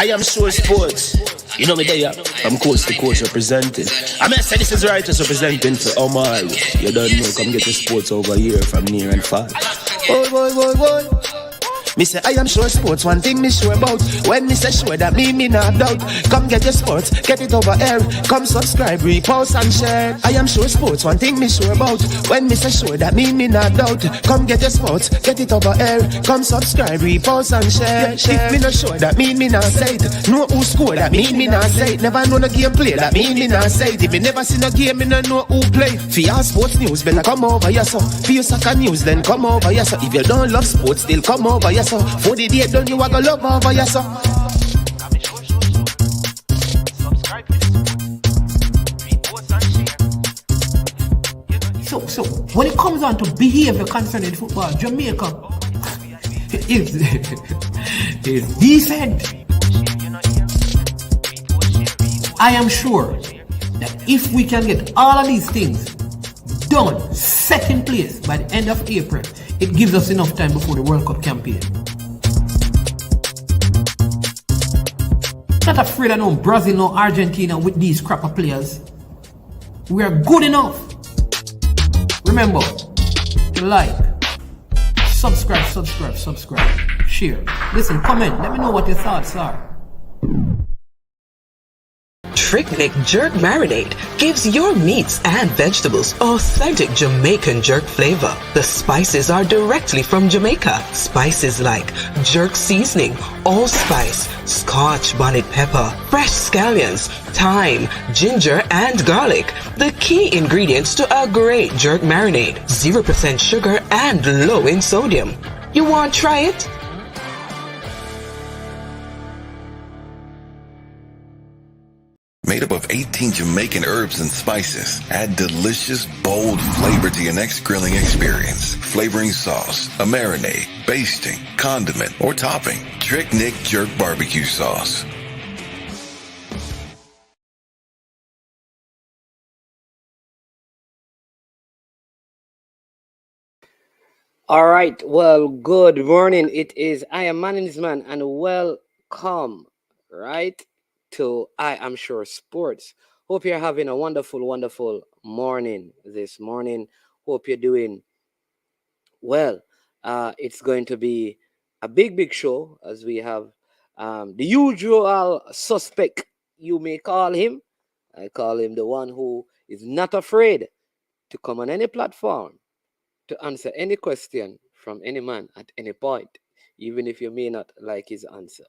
I am sure sports. You know me there, I'm coast to coast representing. I mean, I say this is righteous representing for Omar. You don't know, come get your sports over here from near and far. Boy. Me say I am sure sports, one thing me sure about. When me say sure, that me not doubt. Come get your sports, get it over here. Come subscribe, repost and share. I am sure sports, one thing me sure about. When me say sure, that me not doubt. Come get your sports, get it over here. Come subscribe, repost and share. If me not sure, that me not say it. Know who score, that me not say it. Never know the game play, that me not say it. If me never seen a game, me not know who play. For your sports news, better come over here so. For your soccer news, then come over here so. If you don't love sports, still come over here. For the day done, you are gonna love over yourself. So when it comes on to behavior concerning football, Jamaica is decent. I am sure that if we can get all of these things done, set in place by the end of April, it gives us enough time before the World Cup campaign. Not afraid of no Brazil, no Argentina with these crap of players. We are good enough. Remember, like, subscribe, share. Listen, comment, let me know what your thoughts are. Trick Jerk Marinade gives your meats and vegetables authentic Jamaican jerk flavor. The spices are directly from Jamaica. Spices like jerk seasoning, allspice, Scotch bonnet pepper, fresh scallions, thyme, ginger, and garlic. The key ingredients to a great jerk marinade. 0% sugar and low in sodium. You want to try it? Made up of 18 Jamaican herbs and spices, add delicious, bold flavor to your next grilling experience. Flavoring sauce, a marinade, basting, condiment, or topping. Trick Nick Jerk Barbecue Sauce. All right, well, good morning. It is I am Manning's Man, and welcome, right, to I Am Sure Sports. Hope you're having a wonderful morning this morning. Hope you're doing well. It's going to be a big show, as we have the usual suspect, you may call him. I call him the one who is not afraid to come on any platform to answer any question from any man at any point, even if you may not like his answer.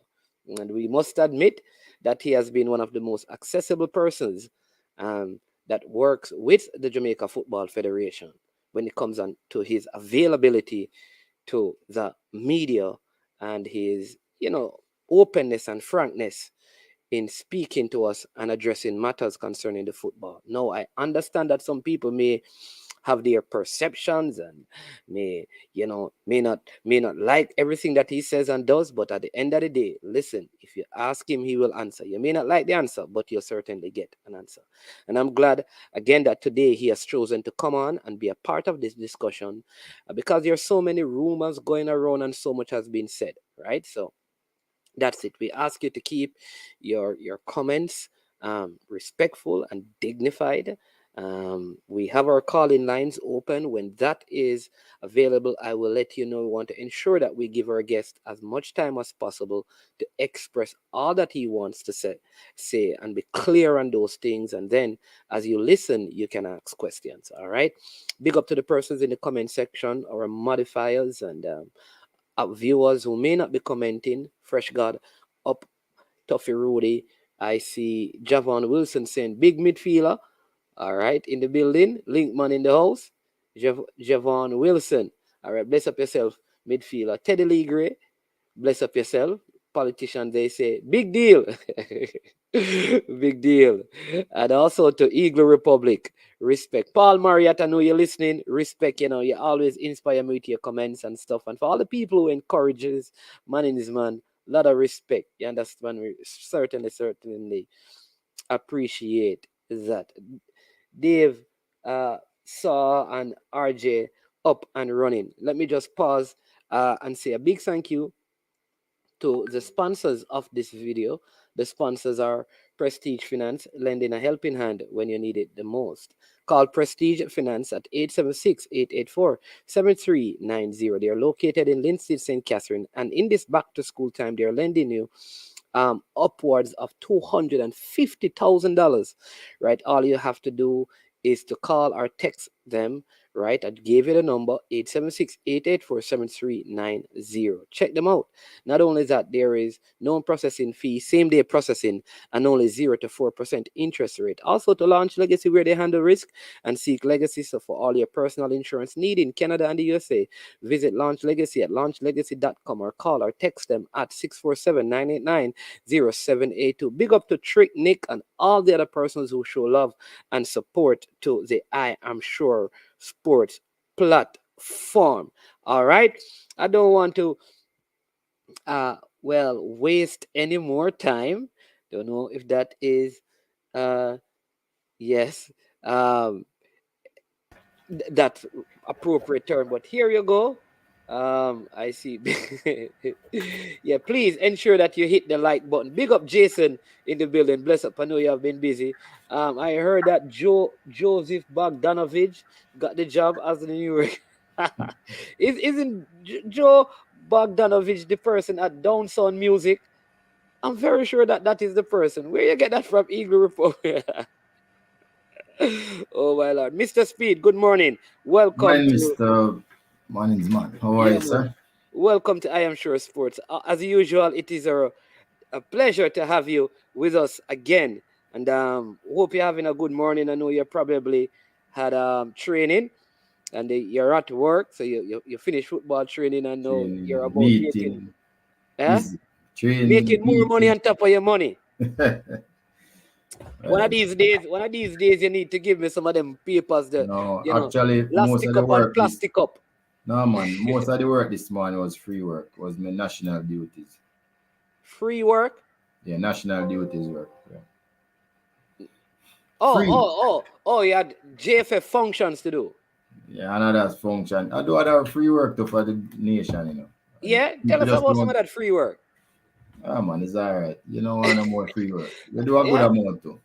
And we must admit that he has been one of the most accessible persons that works with the Jamaica Football Federation when it comes on to his availability to the media and his, openness and frankness in speaking to us and addressing matters concerning the football. Now, I understand that some people may have their perceptions and may not like everything that he says and does, but at the end of the day, listen, if you ask him, he will answer. You may not like the answer, but you'll certainly get an answer. And I'm glad again that today he has chosen to come on and be a part of this discussion because there are so many rumors going around and so much has been said, right? So that's it. We ask you to keep your comments respectful and dignified. We have our call-in lines open. When that is available, I will let you know. We want to ensure that we give our guest as much time as possible to express all that he wants to say and be clear on those things. And then as you listen, you can ask questions. All right. Big up to the persons in the comment section, our modifiers and viewers who may not be commenting. Fresh God up, Tuffy Rudy. I see Javon Wilson saying big midfielder. All right, in the building. Linkman in the house. Javon Wilson. All right, bless up yourself, midfielder. Teddy Lee Gray. Bless up yourself. Politicians, they say, big deal. Big deal. And also to Eagle Republic, respect. Paul Marriott, I know you're listening. Respect, you always inspire me with your comments and stuff. And for all the people who encourages Manning's Man, a lot of respect. You understand? We certainly appreciate that. Dave, Saw, and RJ up and running. Let me just pause and say a big thank you to the sponsors of this video. The sponsors are Prestige Finance, lending a helping hand when you need it the most. Call Prestige Finance at 876-884-7390. They are located in Linstead, St. Catherine, and in this back-to-school time, they are lending you upwards of $250,000, right? All you have to do is to call or text them, right? I gave you the number 876-884-7390. Check them out. Not only that, there is no processing fee, same day processing, and only 0 to 4% interest rate. Also to Launch Legacy, where they handle risk and seek legacy. So for all your personal insurance need in Canada and the USA, visit Launch Legacy at launchlegacy.com or call or text them at 647-989-0782. Big up to Trick, Nick, and all the other persons who show love and support to the I Am Sure Sports platform. All right. I don't want to waste any more time. Don't know if that is yes. That's appropriate term, but here you go. I see. Yeah, please ensure that you hit the like button. Big up Jason in the building. Bless up. I know you have been busy. I heard that Joseph Bogdanovich got the job as the new. Isn't Joe Bogdanovich the person at Down Sound Music? I'm very sure that that is the person. Where you get that from, Eagle Report? Oh my Lord, Mr. Speed. Good morning. Welcome Morning, to Mr. Morning's man. How are yeah, you, man. sir? Welcome to I Am Sure Sports. As usual, it is a pleasure to have you with us again. And hope you're having a good morning. I know you probably had training and you're at work. So you finished football training and now you're Training, about meeting, busy. making Training, more money meeting. on top of your money. One of Well, these days, you need to give me some of them papers, no, actually, most of plastic the up and work, plastic up. no, man, most of the work this morning was free work, was my national duties. Free work. Yeah, national duties work. Yeah. Oh, Free. you had JFF functions to do. Yeah, another function. I do other free work too for the nation, you know. Yeah, tell People us just about some of don't. that free work. Ah, man, it's all right. You know, want no more free work. You do a good Yeah, amount too.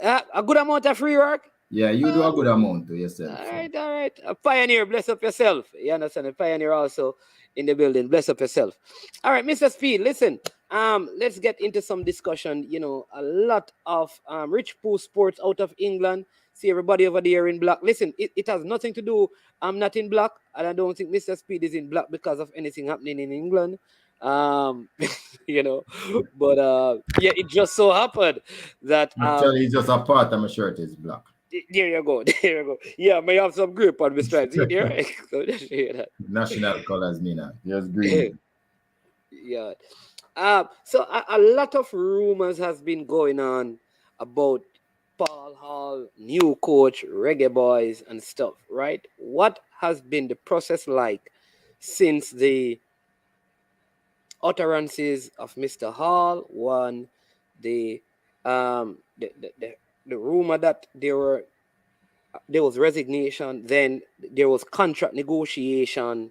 a good amount of free work. Yeah, you do a good amount to yourself. All So. right, all right. A pioneer, bless up yourself. You understand? A pioneer also in the building. Bless up yourself. All right, Mr. Speed, listen. Let's get into some discussion. You know, a lot of rich pool sports out of England. See everybody over there in black. Listen, it has nothing to do. I'm not in black, and I don't think Mr. Speed is in black because of anything happening in England. Um, you know, but yeah, it just so happened that Actually, it's just a part of my shirt is black. there you go. There you go. Yeah, may have some grip on the stripes. See there? So just hear that. National colors, Mina. Just green. Yeah. So a lot of rumors has been going on about Paul Hall, new coach, Reggae Boys, and stuff, right? What has been the process like since the utterances of Mr. Hall? One, the rumor that there was resignation, then there was contract negotiation,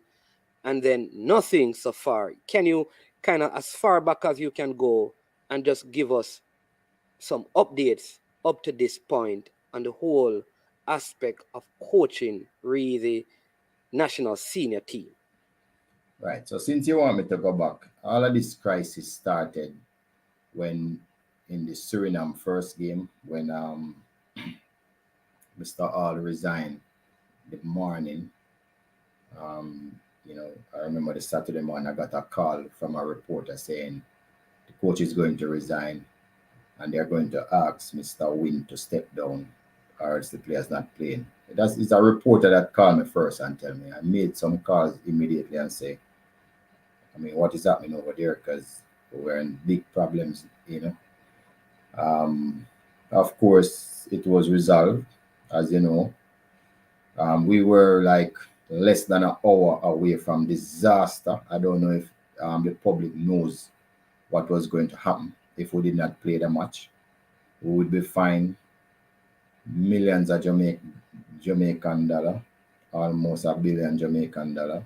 and then nothing so far. Can you kind of, as far back as you can go, and just give us some updates up to this point on the whole aspect of coaching the national senior team? Right. So since you want me to go back, all of this crisis started when in the Suriname first game when Mr. Hall resigned the morning. You know, I remember the Saturday morning I got a call from a reporter saying the coach is going to resign and they're going to ask Mr. Wynn to step down or else the player's not playing. It's a reporter that called me first and tell me. I made some calls immediately and say, I mean, what is happening over there? Because we're in big problems, you know. Of course, it was resolved, as you know. We were like less than an hour away from disaster. I don't know if the public knows what was going to happen if we did not play the match. We would be fined millions of Jamaican dollar, almost $1 billion Jamaican dollar.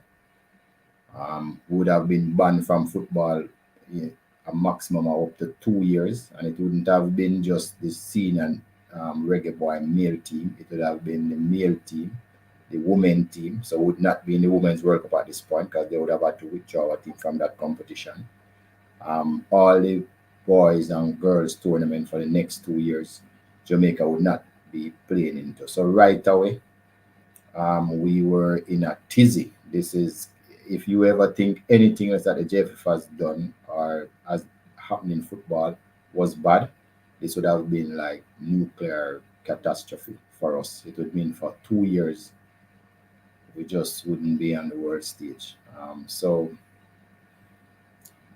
Would have been banned from football, yeah, a maximum of up to 2 years, and it wouldn't have been just the senior reggae boy male team. It would have been the male team, the women team. So would not be in the women's World Cup at this point because they would have had to withdraw a team from that competition. All the boys and girls tournament for the next 2 years, Jamaica would not be playing into. So right away, we were in a tizzy. This is, if you ever think anything else that the JFF has done or has happened in football was bad, this would have been like nuclear catastrophe for us. It would mean for 2 years we just wouldn't be on the world stage. So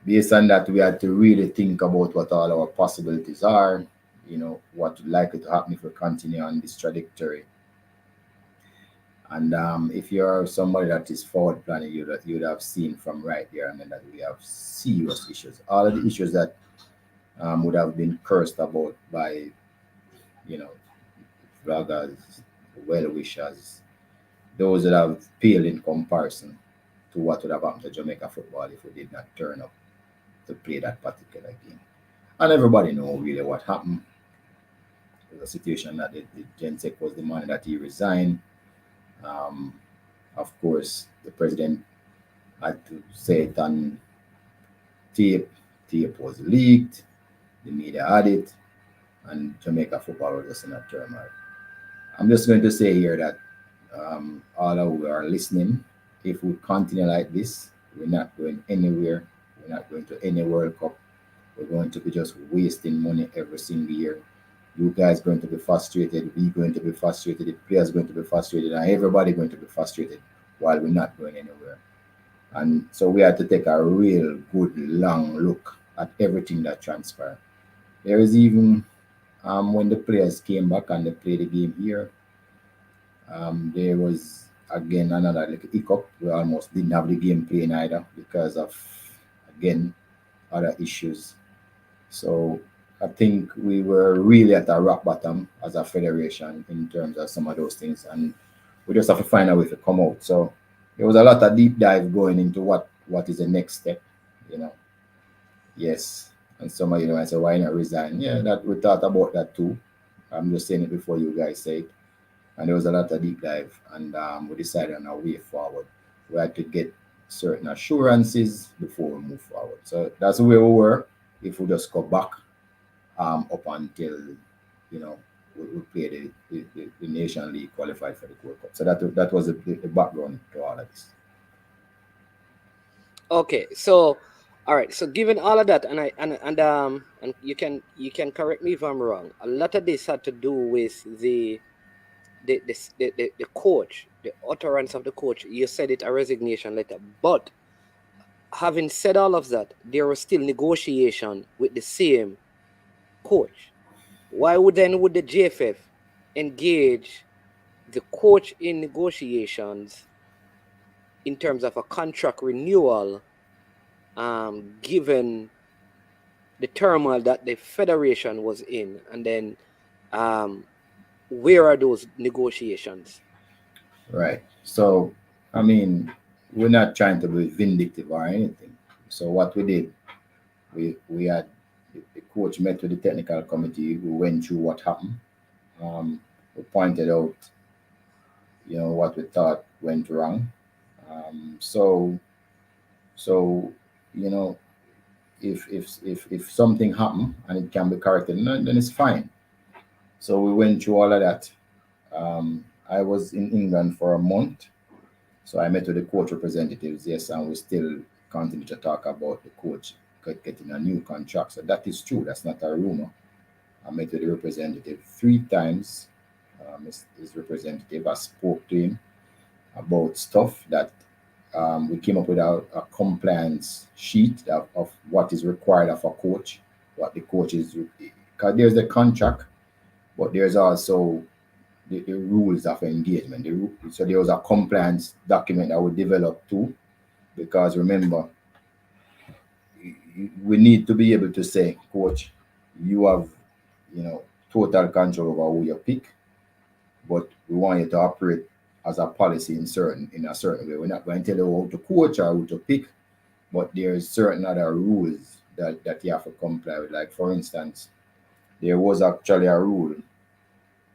based on that, we had to really think about what all our possibilities are. What likely to happen if we continue on this trajectory. And if you're somebody that is forward planning, you'd have seen from right there and then that we have serious issues. All of the issues that would have been cursed about by, you know, vloggers, well wishers, those that have paled in comparison to what would have happened to Jamaica football if we did not turn up to play that particular game. And everybody know really what happened. It was a situation that the Gensec was demanding that he resign. Um, of course, the president had to say it on tape. Tape was leaked. The media had it, and Jamaica football was just in a turmoil. I'm just going to say here that all of who are listening, if we continue like this, we're not going anywhere. We're not going to any World Cup. We're going to be just wasting money every single year. You guys going to be frustrated. We going to be frustrated. The players going to be frustrated, and everybody going to be frustrated while we're not going anywhere. And so we had to take a real good long look at everything that transpired. There is even when the players came back and they played the game here, there was again another like hiccup. We almost didn't have the game playing either because of again other issues. So I think we were really at a rock bottom as a federation in terms of some of those things, and we just have to find a way to come out. So there was a lot of deep dive going into what is the next step, you know. Yes, and some of you know I said why not resign? Yeah, that we thought about that too. I'm just saying it before you guys say it, and there was a lot of deep dive, and we decided on our way forward. We had to get certain assurances before we move forward. So that's where we were. If we just go back up until you know we play the Nation League qualified for the World Cup. So that was the background to all of this. Okay, so all right, so given all of that, and you can correct me if I'm wrong. A lot of this had to do with the coach, the utterance of the coach. You said it a resignation letter, but having said all of that, there was still negotiation with the same coach. Why would the JFF engage the coach in negotiations in terms of a contract renewal, given the turmoil that the federation was in, and then where are those negotiations? Right. So I mean, we're not trying to be vindictive or anything. So what we did, we had the coach met with the technical committee who went through what happened. We pointed out, what we thought went wrong. So so you know if something happened and it can be corrected, then it's fine. So we went through all of that. I was in England for a month, so I met with the coach representatives. Yes, and we still continue to talk about the coach getting a new contract. So that is true. That's not a rumor. I met with the representative 3 times. His representative, I spoke to him about stuff that we came up with a compliance sheet of what is required of a coach, what the coach is, because there's the contract, but there's also the rules of engagement. So there was a compliance document that we developed too, because remember, we need to be able to say, coach, you have, total control over who you pick, but we want you to operate as a policy in a certain way. We're not going to tell you how to coach or who to pick, but there's certain other rules that you have to comply with. Like for instance, there was actually a rule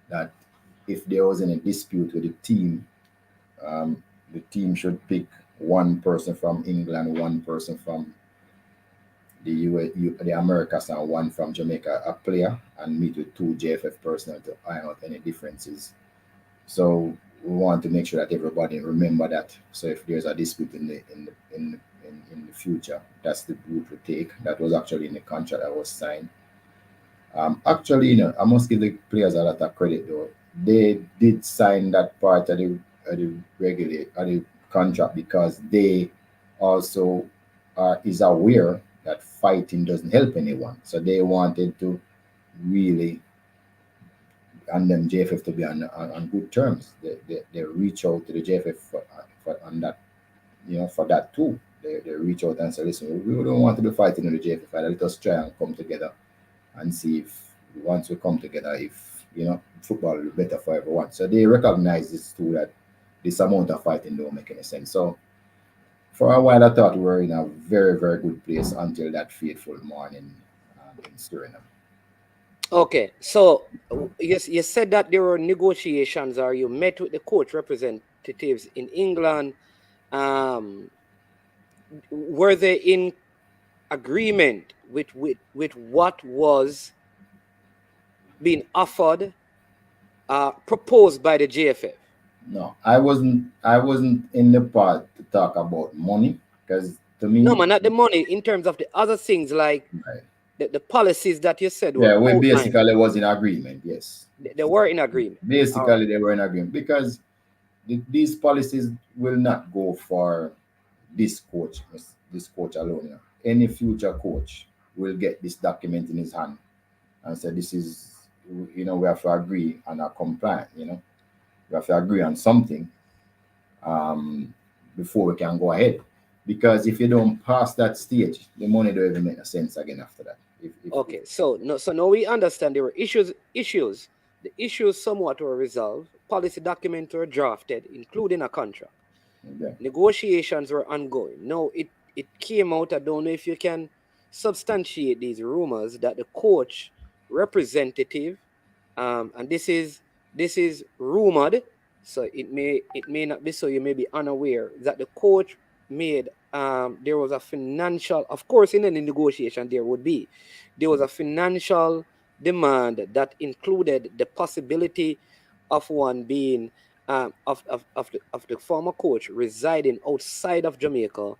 that if there was any dispute with the team should pick one person from England, one person from the Americas, and one from Jamaica, a player, and meet with two JFF personnel to iron out any differences. So we want to make sure that everybody remember that. So if there's a dispute in the future, that's the route we take. That was actually in the contract that was signed. Actually, I must give the players a lot of credit though. They did sign that part of the contract because they also is aware that fighting doesn't help anyone. So they wanted to really and then JFF to be on good terms. They reach out to the JFF for on that, for that too. They reach out and say, listen, we don't want to be fighting in the JFF. Let us try and come together and see if once we come together, if football will be better for everyone. So they recognize this too, that this amount of fighting don't make any sense. So for a while, I thought we were in a very, very good place until that fateful morning in Suriname. Okay, so you said that there were negotiations, or you met with the coach representatives in England. Were they in agreement with what was being offered, proposed by the JFF? No, I wasn't in the part to talk about money, because to me, no, man, not the money. In terms of the other things, like right. the policies that you said. Yeah, we basically was in agreement. Yes, they were in agreement. Basically, they were in agreement because these policies will not go for this coach alone. Any future coach will get this document in his hand and say, "This is, we have to agree and are compliant. We have to agree on something before we can go ahead. Because if you don't pass that stage, the money don't even make no sense again after that." Okay, so now we understand there were issues. The issues somewhat were resolved. Policy documents were drafted, including a contract. Yeah. Negotiations were ongoing. Now it came out. I don't know if you can substantiate these rumors that the coach representative, and this is rumored, so it may not be so. You may be unaware that the coach made there was a financial, of course, in any negotiation there was a financial demand that included the possibility of one being of the former coach residing outside of Jamaica,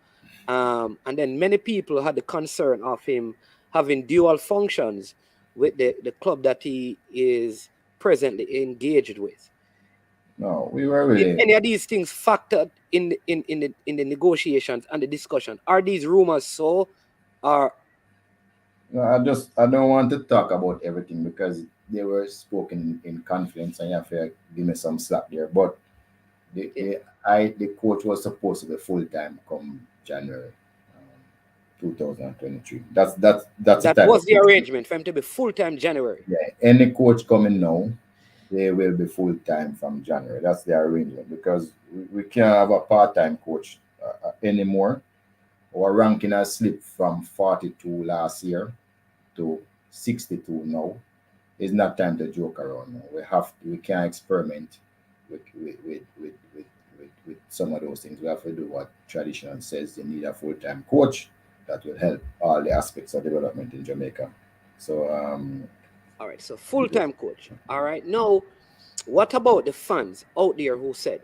and then many people had the concern of him having dual functions with the club that he is presently engaged with. No, we were really. Did any of these things factored in the negotiations and the discussion? Are these rumors so? Or No, I don't want to talk about everything because they were spoken in confidence, and you have to give me some slack there. But the coach was supposed to be full time come January 2023. That was the arrangement for him to be full time January. Yeah, any coach coming now, they will be full time from January. That's the arrangement, because we can't have a part time coach anymore. Our ranking has slipped from 42 last year to 62 now. It's not time to joke around now. We can't experiment with some of those things. We have to do what tradition says. You need a full time coach that will help all the aspects of development in Jamaica. So all right, so full time coach. All right, now what about the fans out there who said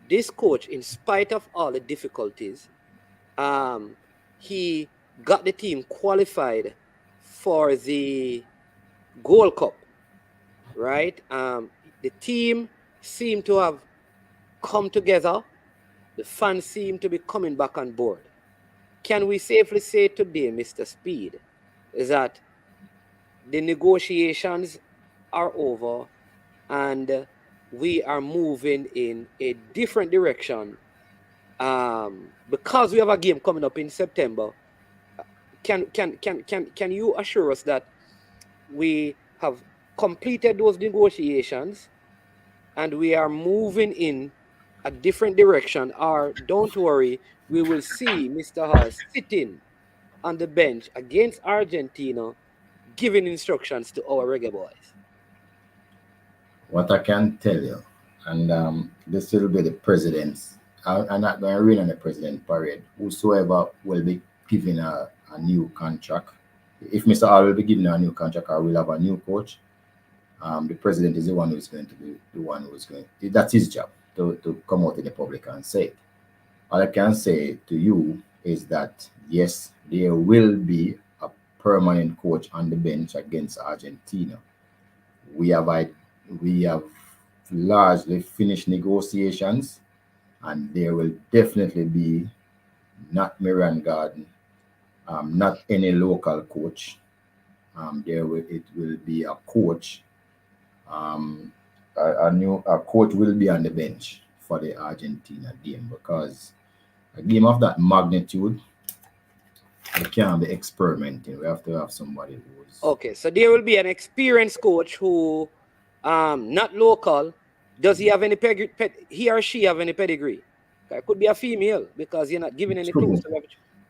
this coach, in spite of all the difficulties, he got the team qualified for the Gold Cup, right? The team seemed to have come together. The fans seem to be coming back on board. Can we safely say today, Mr. Speed, is that the negotiations are over and we are moving in a different direction? Because we have a game coming up in September, can you assure us that we have completed those negotiations and we are moving in a different direction, or don't worry, we will see Mr. Hall sitting on the bench against Argentina, giving instructions to our reggae boys? What I can tell you, and this will be the president's. I'm not going to read on the president parade. Whosoever will be given a new contract, if Mr. R will be given a new contract or will have a new coach, the president is the one who's going to be the one who's going. That's his job to come out in the public and say it. All I can say to you is that yes, there will be a permanent coach on the bench against Argentina. We have largely finished negotiations, and there will definitely be not Miran Garden, not any local coach. It will be a coach. A coach will be on the bench for the Argentina game, because a game of that magnitude, we can't be experimenting. We have to have somebody who's Okay, so there will be an experienced coach who, not local. Does he have any he or she have any pedigree? It could be a female, because you're not giving any clues.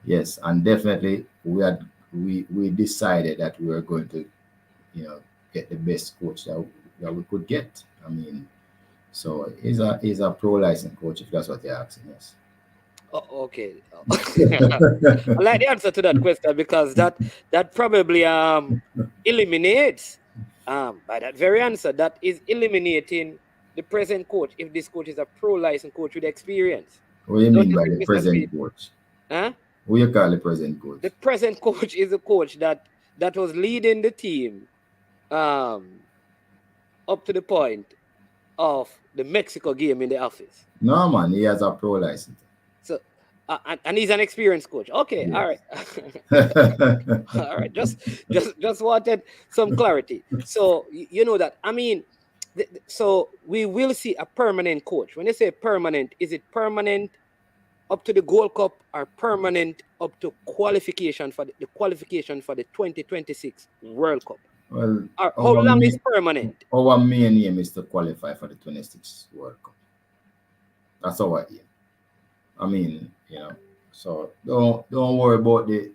Yes, and definitely we decided that we were going to, get the best coach that we could get. I mean, so he's a pro licensed coach, if that's what you're asking. Yes. Oh, okay. I like the answer to that question, because that probably eliminates by that very answer, that is eliminating the present coach, if this coach is a pro licensed coach with experience. What do you mean by the present coach? Huh? What do you call the present coach? The present coach is a coach that was leading the team up to the point of the Mexico game in the office. No, man, he has a pro license. So, and he's an experienced coach. Okay, yes. All right. All right, just wanted some clarity. So, you know that, I mean, so we will see a permanent coach. When they say permanent, is it permanent up to the Gold Cup, or permanent up to qualification for the 2026 World Cup? Well, how long is permanent? Our main aim is to qualify for the 26 World Cup. That's our aim. I mean, so don't worry about the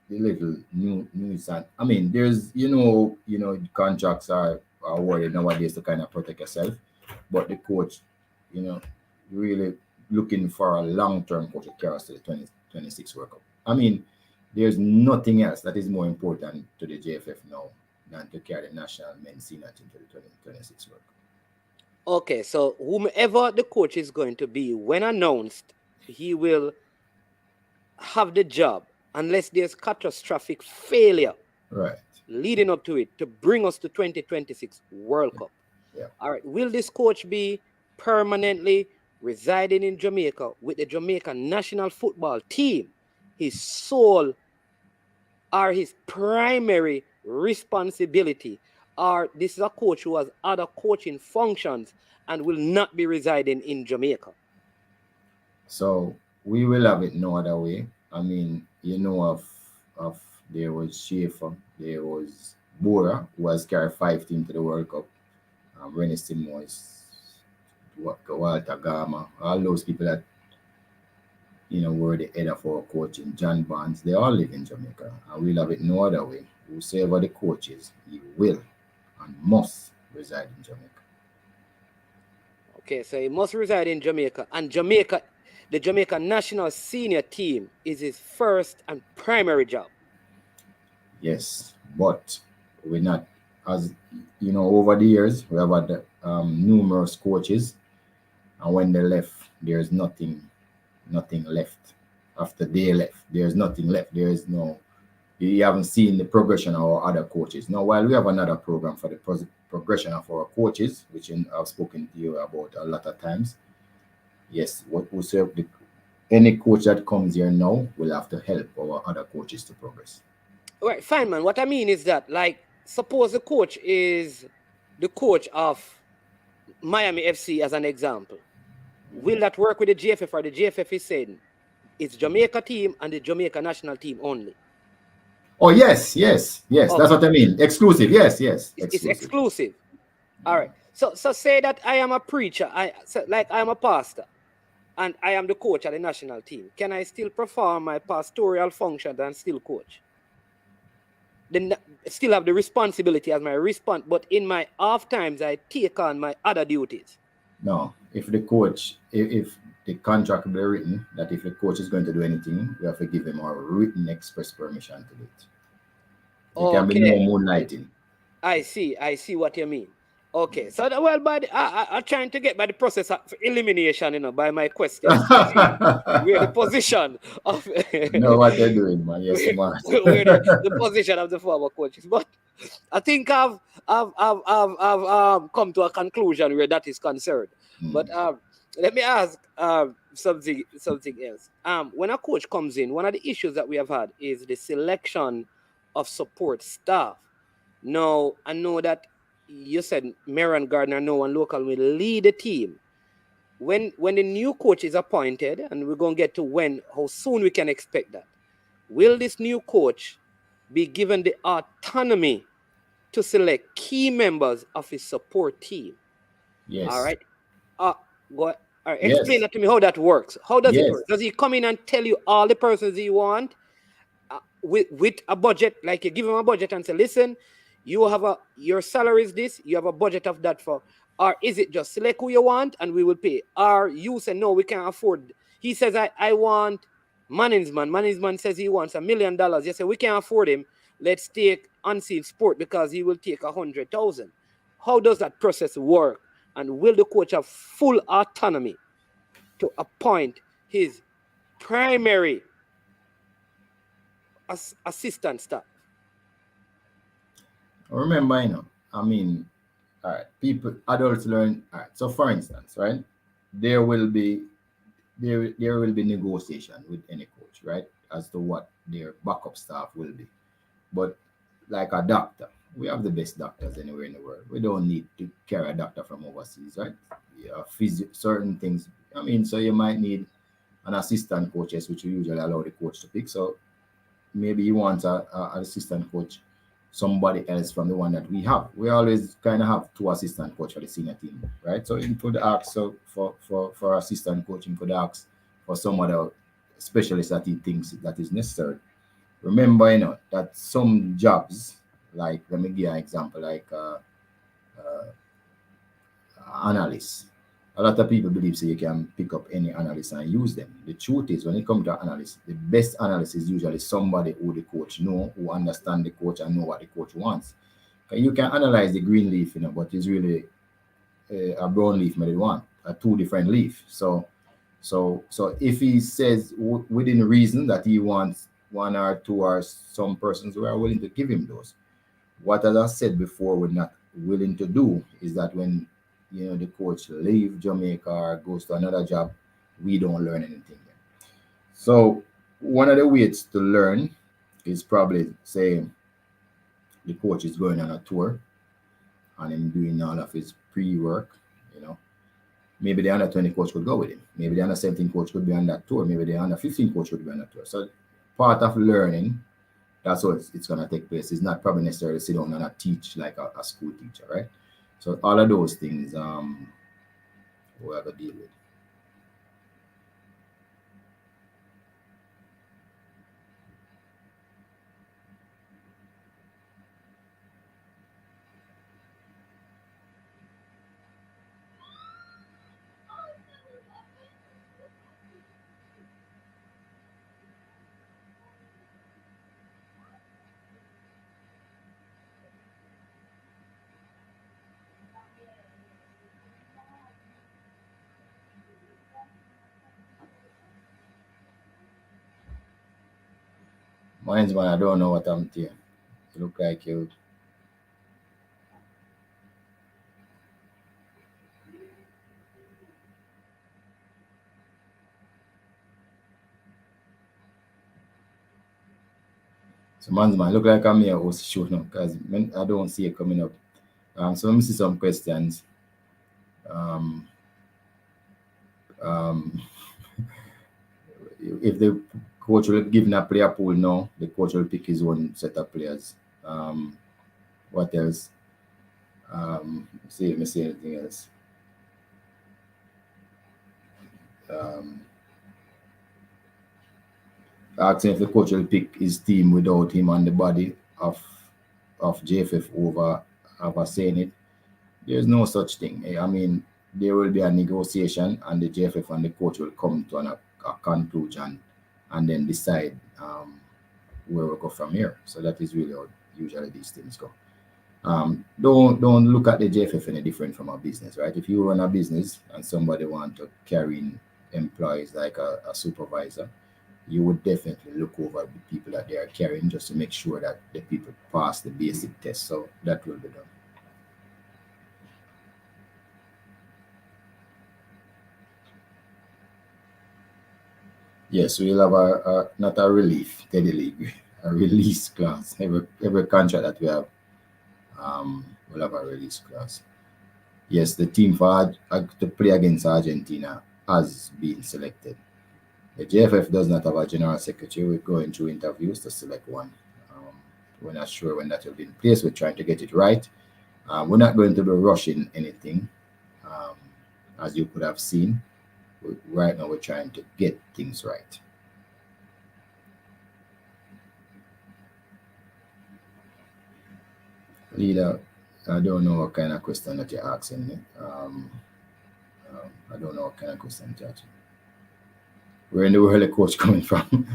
little news. And I mean, there's contracts are awarded nowadays to kind of protect yourself, but the coach, really looking for a long-term coach to carry us to the 2026 World Cup. I mean, there's nothing else that is more important to the JFF now than to carry the national men's senior team to the 2026 World Cup. Okay, so whomever the coach is going to be, when announced, he will have the job, unless there's catastrophic failure leading up to it, to bring us to 2026 World Cup. Yeah. All right. Will this coach be permanently residing in Jamaica with the Jamaican national football team, his sole or his primary responsibility? Or this is a coach who has other coaching functions and will not be residing in Jamaica? So we will have it no other way. I mean, of there was Schaefer, there was Bora, who has carried 5 teams to the World Cup, Rennie Simoes, Walter Gama, all those people that were the head of our coaching, John Barnes, they all live in Jamaica, and we'll have it no other way. Whosoever the coach is, he will and must reside in Jamaica. Okay, so he must reside in Jamaica, and Jamaica, the Jamaica national senior team, is his first and primary job. Yes, but we're not, as over the years, we have had numerous coaches, and when they left, there's nothing left. After they left, there's nothing left. You haven't seen the progression of our other coaches. Now, while we have another program for the progression of our coaches, which I've spoken to you about a lot of times, yes, any coach that comes here now will have to help our other coaches to progress. All right, fine, man. What I mean is that, like, suppose the coach is the coach of Miami FC as an example. Will that work with the GFF, or the GFF is saying it's Jamaica team and the Jamaica national team only? Oh, yes. Okay. That's what I mean. Exclusive, yes. It's exclusive. All right. So say that I am a preacher, like I'm a pastor, and I am the coach of the national team. Can I still perform my pastoral functions and still coach? Then still have the responsibility as my response, but in my off times I take on my other duties. No, if the coach, if the contract will be written that if the coach is going to do anything, we have to give him our written express permission to do it. There can be no moonlighting. I see what you mean. Okay, so well, by I'm trying to get by the process of elimination, by my questions. Where the position of Know what they're doing, man. You're smart. where the position of the former coaches, but I think I've come to a conclusion where that is concerned. But let me ask something else. When a coach comes in, one of the issues that we have had is the selection of support staff. Now, I know that you said Marion Gardner, no one local, will lead the team. When the new coach is appointed, and we're going to get to how soon we can expect that, will this new coach be given the autonomy to select key members of his support team? Yes. All right. Explain that to me, how that works. How does it work? Does he come in and tell you all the persons he want with a budget? Like you give him a budget and say, listen, you have your salary is this, you have a budget of that for, or is it just select who you want and we will pay? Or you say, no, we can't afford. He says, I want Manningsman. Manningsman says he wants $1 million. You say, we can't afford him. Let's take Unseen Sport because he will take 100,000. How does that process work? And will the coach have full autonomy to appoint his primary assistant staff? Remember, all right, adults learn. All right, so for instance, right, there will be negotiation with any coach, right, as to what their backup staff will be. But like a doctor, we have the best doctors anywhere in the world. We don't need to carry a doctor from overseas, right? Certain things. So you might need an assistant coaches, which we usually allow the coach to pick. So maybe you want an assistant coach, somebody else from the one that we have. We always kind of have 2 assistant coach for the senior team, right? So you could ask for assistant coaching, could ask for some other specialist that he thinks that is necessary. Remember, that some jobs, like, let me give you an example, like analysts. A lot of people believe you can pick up any analyst and use them. The truth is, when it comes to analysts, the best analyst is usually somebody who the coach know, who understand the coach and know what the coach wants. You can analyze the green leaf, but it's really a brown leaf made one, a 2 different leaf. So if he says within reason that he wants 1 or 2 or some persons who are willing to give him those. What, as I said before, we're not willing to do is that when the coach leave Jamaica or goes to another job, we don't learn anything. So one of the ways to learn is probably say the coach is going on a tour and him doing all of his pre-work. Maybe the under 20 coach could go with him. Maybe the under 17 coach could be on that tour. Maybe the under 15 coach could be on that tour. So part of learning, that's what it's going to take place. It's not probably necessarily sit down and teach like a school teacher, right? So all of those things we have to deal with. Mine's man, I don't know what I'm doing. You look like you. So man's man, look like I'm here who's showing up because I don't see it coming up. So let me see some questions. If the coach will give a player pool now, the coach will pick his own set of players. What else? See if I see anything else. Asking if the coach will pick his team without him on the body of JFF over saying it. There's no such thing. I mean, there will be a negotiation, and the JFF and the coach will come to a conclusion, and then decide where we go from here. So that is really how usually these things go. Don't look at the JFF any different from a business, right? If you run a business and somebody want to carry in employees like a supervisor, you would definitely look over the people that they are carrying just to make sure that the people pass the basic test. So that will be done. Yes, we'll have not a relief, Teddy League, a release clause. Every contract that we have, we'll have a release clause. Yes, the team to play against Argentina has been selected. The JFF does not have a general secretary. We're going through interviews to select one. We're not sure when that will be in place. We're trying to get it right. We're not going to be rushing anything, as you could have seen. Right now, we're trying to get things right. Leader, I don't know what kind of question that you're asking me. I don't know what kind of question you're asking. Where in the world the coach coming from?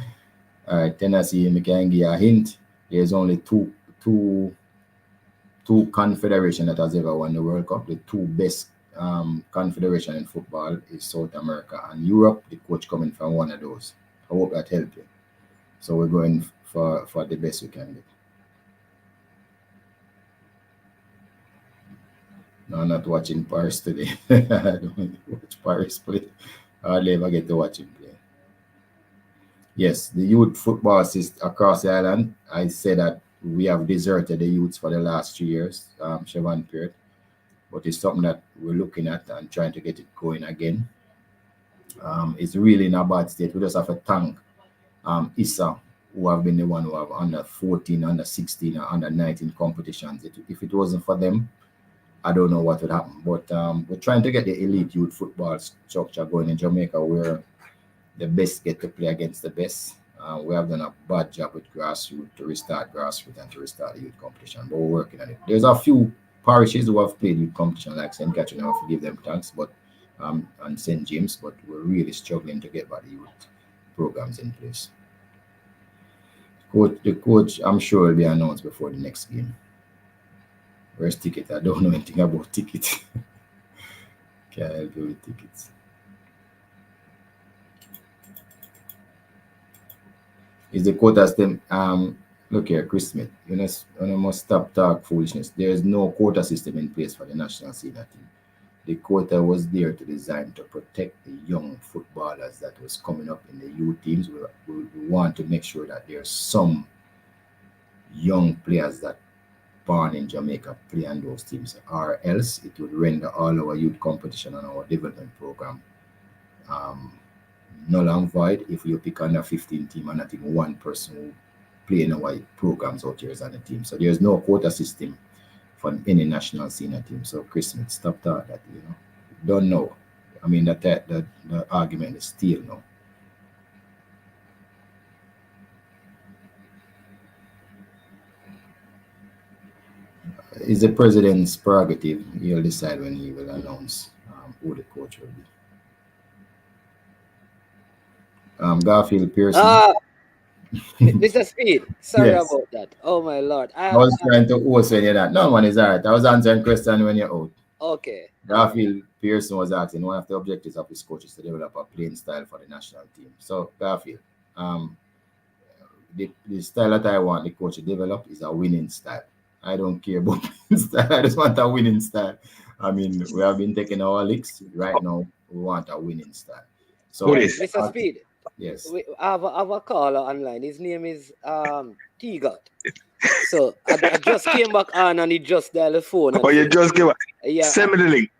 All right, Tennessee, I can give you a hint. There's only two confederation that has ever won the World Cup. The two best confederation in football is South America and Europe. The coach coming from one of those. I hope that helped you. So we're going for the best we can get. No, I'm not watching Paris today. I don't watch Paris play. I hardly ever get to watch him play. Yes, the youth football system across the island. I said that we have deserted the youths for the last 3 years, Siobhan period. But it's something that we're looking at and trying to get it going again. It's really in a bad state. We just have to thank ISA, who have been the one who have under 14, under 16, or under 19 competitions. If it wasn't for them, I don't know what would happen. But we're trying to get the elite youth football structure going in Jamaica, where the best get to play against the best. We have done a bad job with grassroots to restart grassroots and to restart the youth competition, but we're working on it. There's a few parishes who have played youth competition, like St. Catherine. I have to give them thanks, but and St. James, but we're really struggling to get back the youth programs in place. The coach, I'm sure, will be announced before the next game. Where's ticket? I don't know anything about tickets. Can I help you with tickets? Is the quota system? Look here, Chris Smith. You must stop talk foolishness. There is no quota system in place for the national senior team. The quota was there to design to protect the young footballers that was coming up in the youth teams. We want to make sure that there's some young players that born in Jamaica play on those teams, or else it would render all our youth competition and our development program null and void if you pick under 15 team and not even one person who play in our programs out here on the team. So there's no quota system for any national senior team. So Chris Smith, stop that, don't know. I mean that the argument is still no. It's the president's prerogative. He'll decide when he will announce who the coach will be. Garfield Pearson. Mr. Speed, sorry Yes. about that. Oh my lord. I was trying to host when you're not. No one is alright. I was answering question when you're out. Okay. Garfield Pearson was asking one of the objectives of his coach is to develop a playing style for the national team. So Garfield, the style that I want the coach to develop is a winning style. I don't care about winning style. I just want a winning style. I mean, we have been taking our licks. Right now, we want a winning style. So, Mr. Speed. Yes. I have a caller online. His name is T-God. So I just came back on and he just dialed the phone. Oh, you just came back. Yeah. Send me the link.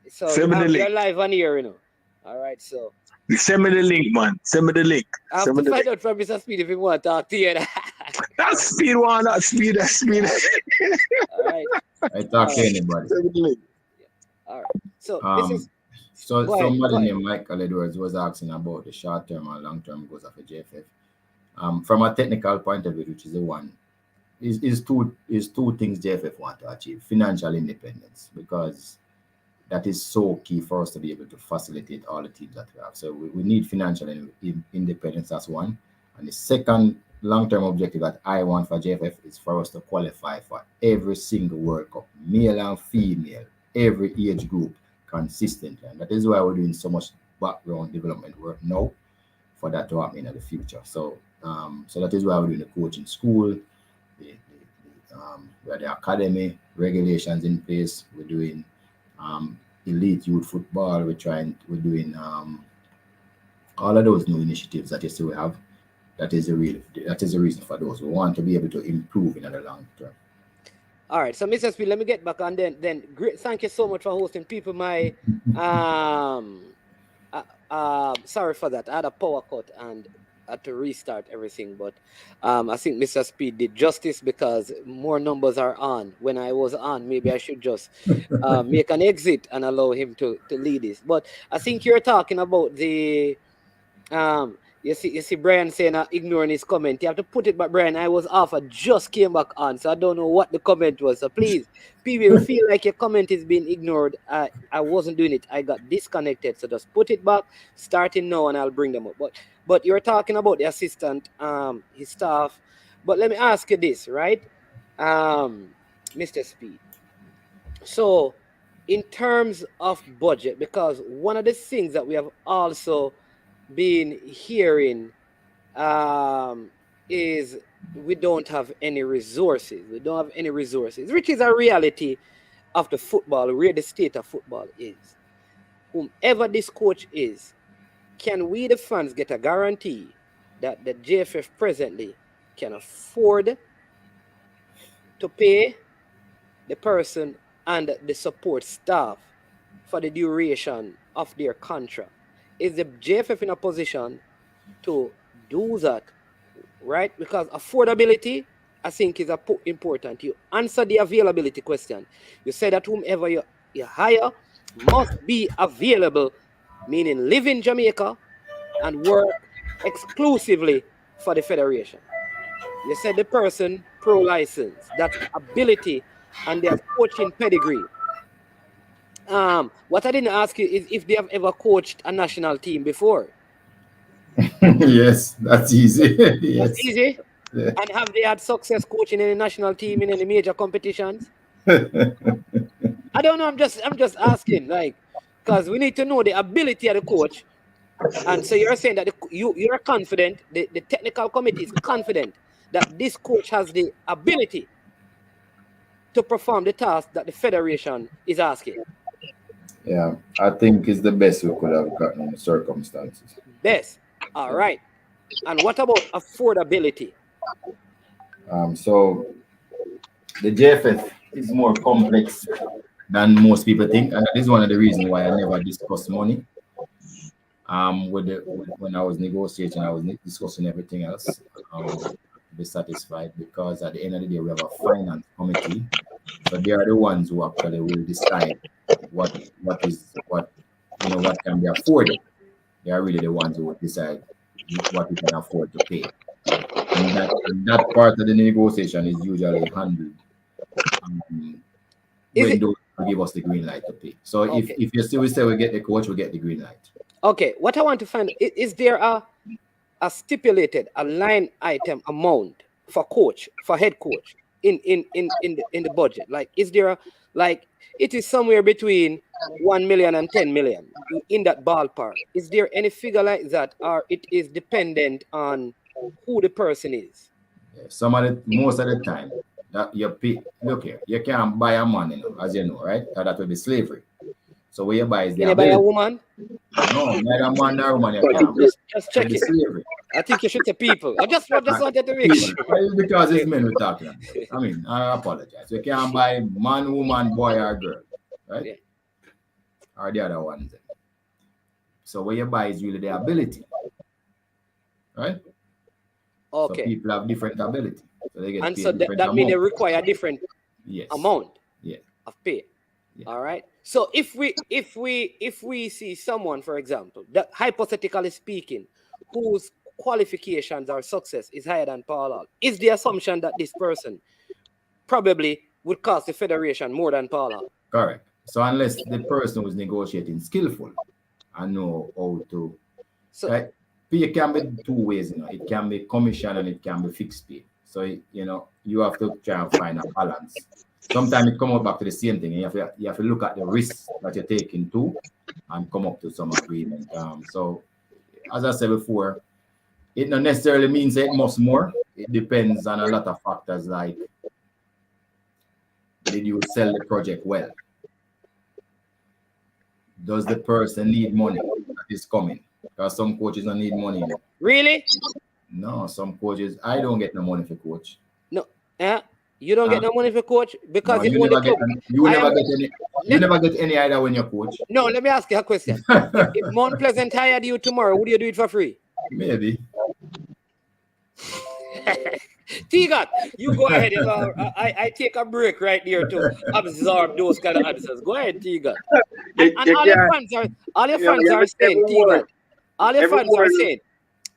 So Send me the link. you're live on here, All right, so. Send me the link, man. Send me the link. I have to find out from Mr. Speed if he want to talk to you. That's speed one, that's speed, that's speed. All right. I talk to anybody. All right. So this is So go ahead. somebody named Michael Edwards was asking about the short-term and long-term goals of a JFF. From a technical point of view, which is the one, is two things JFF want to achieve: financial independence, because that is so key for us to be able to facilitate all the teams that we have. So we need financial independence. That's one. And the second long-term objective that I want for JFF is for us to qualify for every single World Cup, male and female, every age group consistently. And that is why we're doing so much background development work now for that to happen in the future. So that is why we're doing the coaching school, we have the academy, regulations in place. We're doing elite youth football. We're doing all of those new initiatives that you see we have. That is the reason for those. We want to be able to improve in the long term. All right, so Mr. Speed, let me get back on then. Great, thank you so much for hosting people. My sorry for that. I had a power cut and had to restart everything, but I think Mr. Speed did justice because more numbers are on. When I was on, maybe I should just make an exit and allow him to lead this. But I think you're talking about the you see Brian saying ignoring his comment. You have to put it back, Brian. I was off. I just came back on, so I don't know what the comment was. So please, people, you feel like your comment is being ignored. I wasn't doing it. I got disconnected. So just put it back, starting now, and I'll bring them up. But you're talking about the assistant, his staff. But let me ask you this, right, Mr. Speed. So in terms of budget, because one of the things that we have also been hearing is we don't have any resources. We don't have any resources, which is a reality of the football, where the state of football is. Whomever this coach is, can we, the fans, get a guarantee that the JFF presently can afford to pay the person and the support staff for the duration of their contract? Is the JFF in a position to do that, right? Because affordability, I think, is important. You answer the availability question. You say that whomever you hire must be available, meaning live in Jamaica and work exclusively for the federation. You said the person pro license, that ability and their coaching pedigree. What I didn't ask you is if they have ever coached a national team before. Yes, that's easy. Yes. That's easy. Yeah. And have they had success coaching any national team in any major competitions? I don't know. I'm just asking, like, because we need to know the ability of the coach. And so you're saying that you're confident, the technical committee is confident that this coach has the ability to perform the task that the federation is asking. Yeah, I think it's the best we could have gotten in the circumstances. Best. All right. And what about affordability? So the JFF is more complex than most people think, and that is one of the reasons why I never discuss money. When I was negotiating, I was discussing everything else. Be satisfied, because at the end of the day, we have a finance committee, so they are the ones who actually will decide what can be afforded. They are really the ones who will decide what we can afford to pay, and that part of the negotiation is usually handled when those give us the green light to pay. So okay. if you still say we get the coach, we get the green light. Okay, what I want to find is there a stipulated, a line item amount for head coach in the budget? Like, is there it is somewhere between 1 million and 10 million in that ballpark? Is there any figure like that, or it is dependent on who the person is? Yeah, most of the time that you pay. Look here, you can't buy a man, as you know, right? That will be slavery. So what you buy is the ability. Buy a woman? No, neither a man nor a woman. You can't. Just check it. Slavery. I think you should say people. I just wanted to make sure. Because it's men we're talking about. I mean, I apologize. You can't buy man, woman, boy, or girl, right? Yeah. Or the other ones. So what you buy is really the ability, right? Okay. So people have different ability. So they get And paid so different that means they amount. require a different Yes. amount Yeah. of pay. Yeah. All right. So if we see someone, for example, that hypothetically speaking, whose qualifications or success is higher than Paul Hall, is the assumption that this person probably would cost the federation more than Paul Hall? Correct. So unless the person who's negotiating skillful and know how to, So like, pay can be two ways, It can be commission and it can be fixed pay. So you have to try and find a balance. Sometimes it comes back to the same thing. You have to look at the risks that you're taking too and come up to some agreement. So as I said before, it not necessarily means it must more. It depends on a lot of factors like, did you sell the project well? Does the person need money that is coming? Because some coaches don't need money. really? No, some coaches, I don't get no money for coach. No. You don't get no money for coach because No, you you own the never get club. you I never am- get any you never get any either when you're coach. No, let me ask you a question. If Mount Pleasant hired you tomorrow, would you do it for free? Maybe. T-Got, you go ahead. I take a break right there to absorb those kind of answers. Go ahead, T-Got. And all your fans are saying, T-Got. All your fans are saying,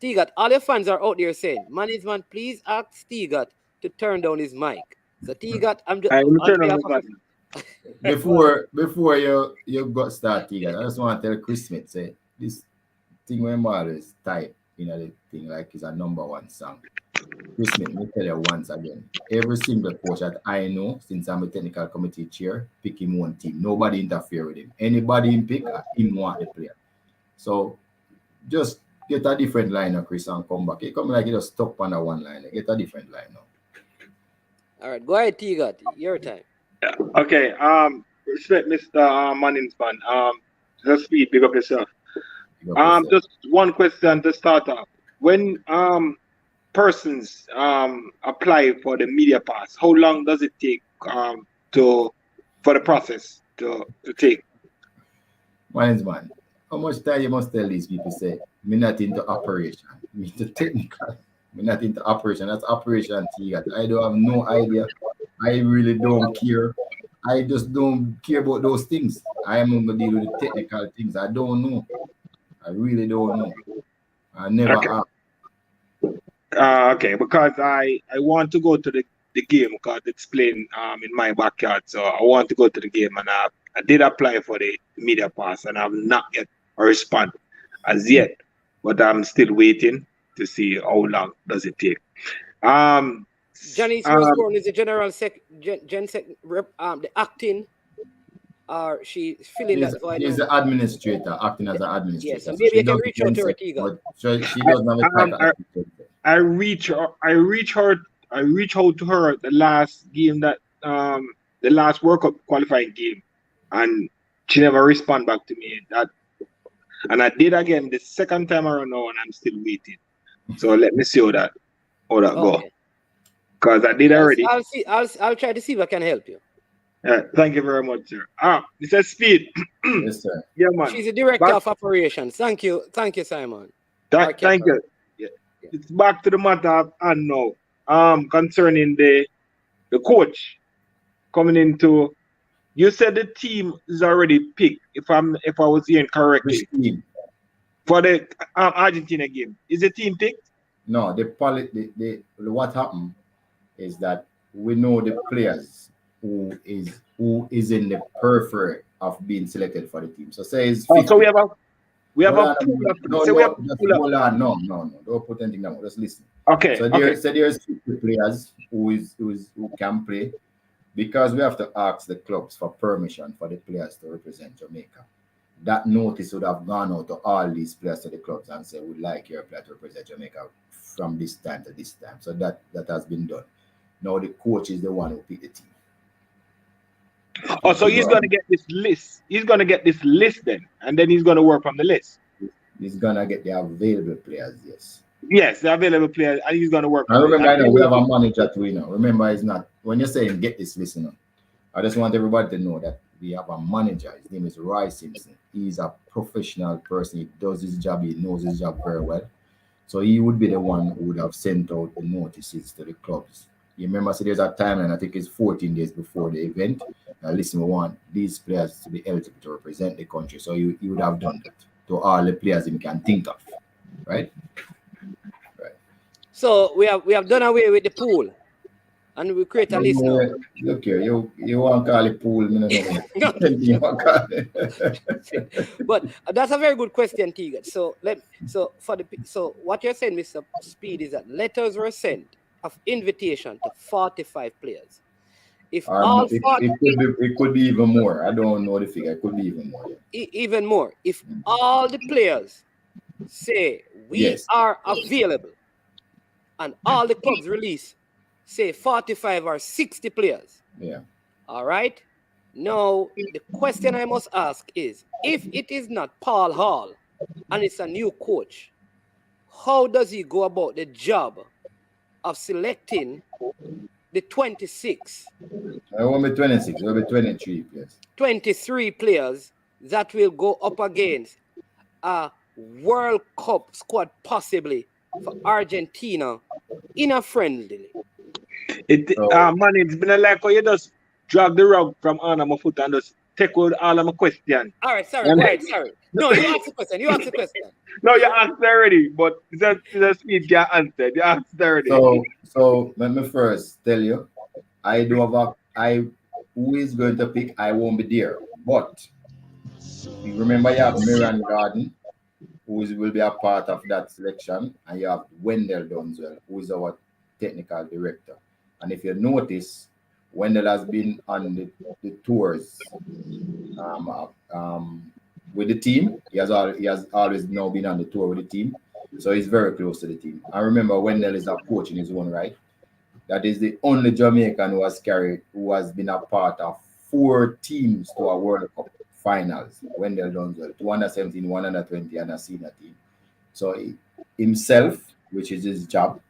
T-Got, all your fans are out there saying, management, please ask T-Got to turn down his mic. So T-Got, I'm just before you got started, I just want to tell Chris Smith, say this thing when Marlo is type, the thing like it's a #1 song. Chris Smith, let me tell you once again, every single coach that I know, since I'm a technical committee chair, pick him one team. Nobody interfere with him. Anybody him pick, him want the player. So just get a different line of Chris and come back. It come like you just stuck on a one line. Get a different line now. all right, go ahead, T-Got. Your time. Yeah. Okay. Respect, Mr. Manningsman. Just speed, big up yourself. Just one question to start off. When persons apply for the media pass, how long does it take for the process to take? Manningsman, how much time you must tell these people? Say, me not into operation, me into technical. Me not into operation. That's operation T-Got. I don't have no idea. I really don't care. I just don't care about those things. I am going to deal with the technical things. I don't know. I really don't know. I never have. Okay, because I want to go to the game because it's playing in my backyard. So I want to go to the game, and I did apply for the media pass, and I've not yet a response as yet. But I'm still waiting to see how long does it take. Janice Roseborn is the general the acting, or she's filling that void. She's the administrator, acting as an administrator. Yes, so maybe you can reach out to her, T-Got. She doesn't have a title. I reach out to her the last game that the last World Cup qualifying game, and she never responded back to me. And I did again the second time around now, and I'm still waiting. So let me see how that go. Because I did already. I'll try to see if I can help you. Thank you very much, sir. Mr. Speed. Yes, sir. Yeah, man. She's the director of operations. Thank you, Simon. Thank you. Yeah. It's back to the matter and now. Concerning the coach coming into. You said the team is already picked. If I was hearing correctly. For the Argentina game, is the team picked? No, what happened is that we know the players who is in the periphery of being selected for the team. So say it's 50. So we have a hold on. No, don't put anything down. Just listen. Okay. So there's 50 players who can play, because we have to ask the clubs for permission for the players to represent Jamaica. That notice would have gone out to all these players to the clubs and say, we'd like your player to represent Jamaica from this time to this time. So that has been done. Now the coach is the one who picked the team. Oh, so he's going to get this list. He's going to get this list then, and then he's going to work from the list. He's going to get the available players, yes. Yes, the available players, and he's going to work. I remember, I know we have a manager too, Remember, it's not, when you're saying get this list, I just want everybody to know that we have a manager. His name is Roy Simpson. He's a professional person. He does his job. He knows his job very well. So he would be the one who would have sent out the notices to the clubs You remember, so there's a timeline, I think it's 14 days before the event. Listen, we want these players to be eligible to represent the country. So you would have done that to all the players you can think of, right? Right. So we have done away with the pool, and we create a list now. Look here, you want to call it pool? You want to call it. But that's a very good question, Tegan. So what you're saying, Mr. Speed, is that letters were sent of invitation to 45 players. If all it could be even more. I don't know the figure. It could be even more. Even more. If all the players say we are available, and all the clubs release, say 45 or 60 players. Yeah. All right. Now the question I must ask is, if it is not Paul Hall and it's a new coach, how does he go about the job of selecting the 26? It won't be 26, it will be 23 players. 23 players that will go up against a World Cup squad, possibly for Argentina, in a friendly. Man, it's been like how you just drag the rug from under my foot and just take out all of my questions. All right, sorry. No, you asked the question. No, you asked already, but the speed you answered. You asked already. So let me first tell you, who is going to pick, I won't be there. But you remember you have Miran Garden, who will be a part of that selection, and you have Wendell Dunzel, who is our technical director. And if you notice, Wendell has been on the tours with the team. He has always now been on the tour with the team, so he's very close to the team. I remember Wendell is a coach in his own right. That is the only Jamaican who has been a part of 4 teams to a World Cup finals. Wendell Dunzel, 217, 120, and a senior team. So himself, which is his job,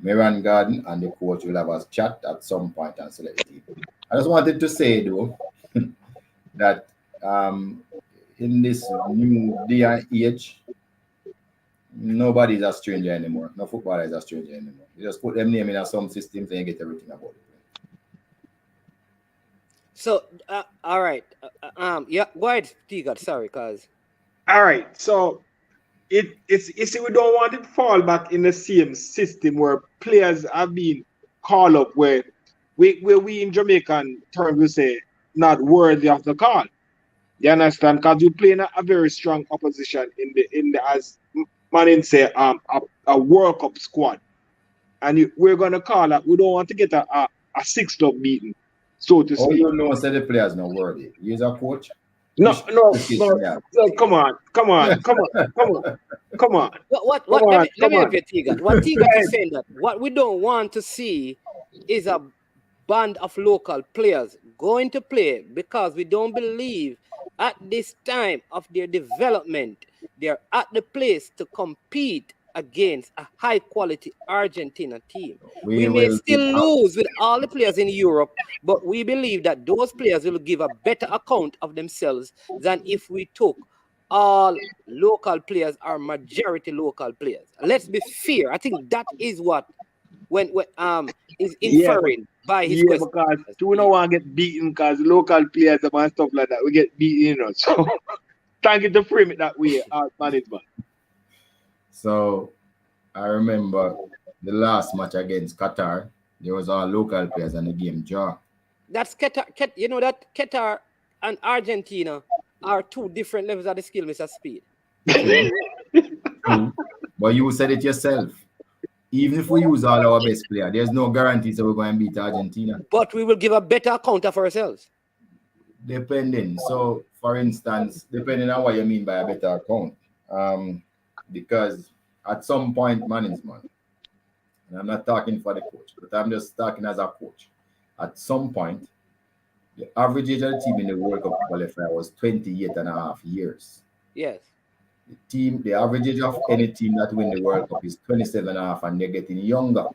Miran Garden and the coach will have a chat at some point and select the team. I just wanted to say though that in this new day and age, nobody is a stranger anymore. No footballer is a stranger anymore. You just put them name in some systems and you get everything about it. So, all right. Yeah, go ahead, Tigard. Sorry, cause. All right. So, it's we don't want it to fall back in the same system where players have been called up where we in Jamaican terms we say not worthy of the call. You understand? Because you're playing a very strong opposition in the as Manin say a World Cup squad, and we're gonna call that. We don't want to get a 6-club meeting, so to speak. Oh, you know, say the players not worthy. He's a coach. No. Come on. Let me help you, Tigard. What Tigard is saying that what we don't want to see is a band of local players going to play, because we don't believe at this time of their development they're at the place to compete against a high quality Argentina team. We may still lose with all the players in Europe, but we believe that those players will give a better account of themselves than if we took all local players or majority local players. Let's be fair. I think that is what when is inferring by his question. Because we don't want to get beaten because local players and stuff like that, we get beaten, So thank you to frame it that way, our management. So I remember the last match against Qatar, there was all local players and the game draw. That's Qatar. You know that Qatar and Argentina are 2 different levels of the skill, Mr. Speed. But you said it yourself. Even if we use all our best player, there's no guarantees that we're going to beat Argentina. But we will give a better account of ourselves. Depending. So, for instance, depending on what you mean by a better account. Because at some point, management, and I'm not talking for the coach, but I'm just talking as a coach. At some point, the average age of the team in the World Cup qualifier was 28.5 years. Yes. The average age of any team that win the World Cup is 27.5, and they're getting younger.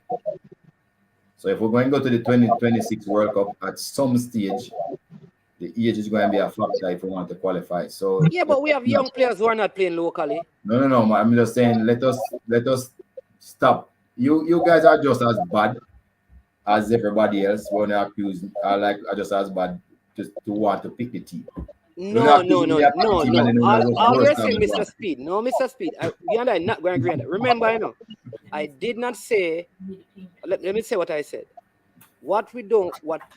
So if we're going to go to the 2026 World Cup, at some stage, the age is going to be a factor if we want to qualify. So yeah, but we have young players who are not playing locally. No. I'm just saying, let us stop. You guys are just as bad as everybody else when they accuse I just as bad just to want to pick the team. No. All you're saying, Mr. Speed. No, Mr. Speed. You and I not going to agree on that. Remember, I did not say. Let me say what I said. What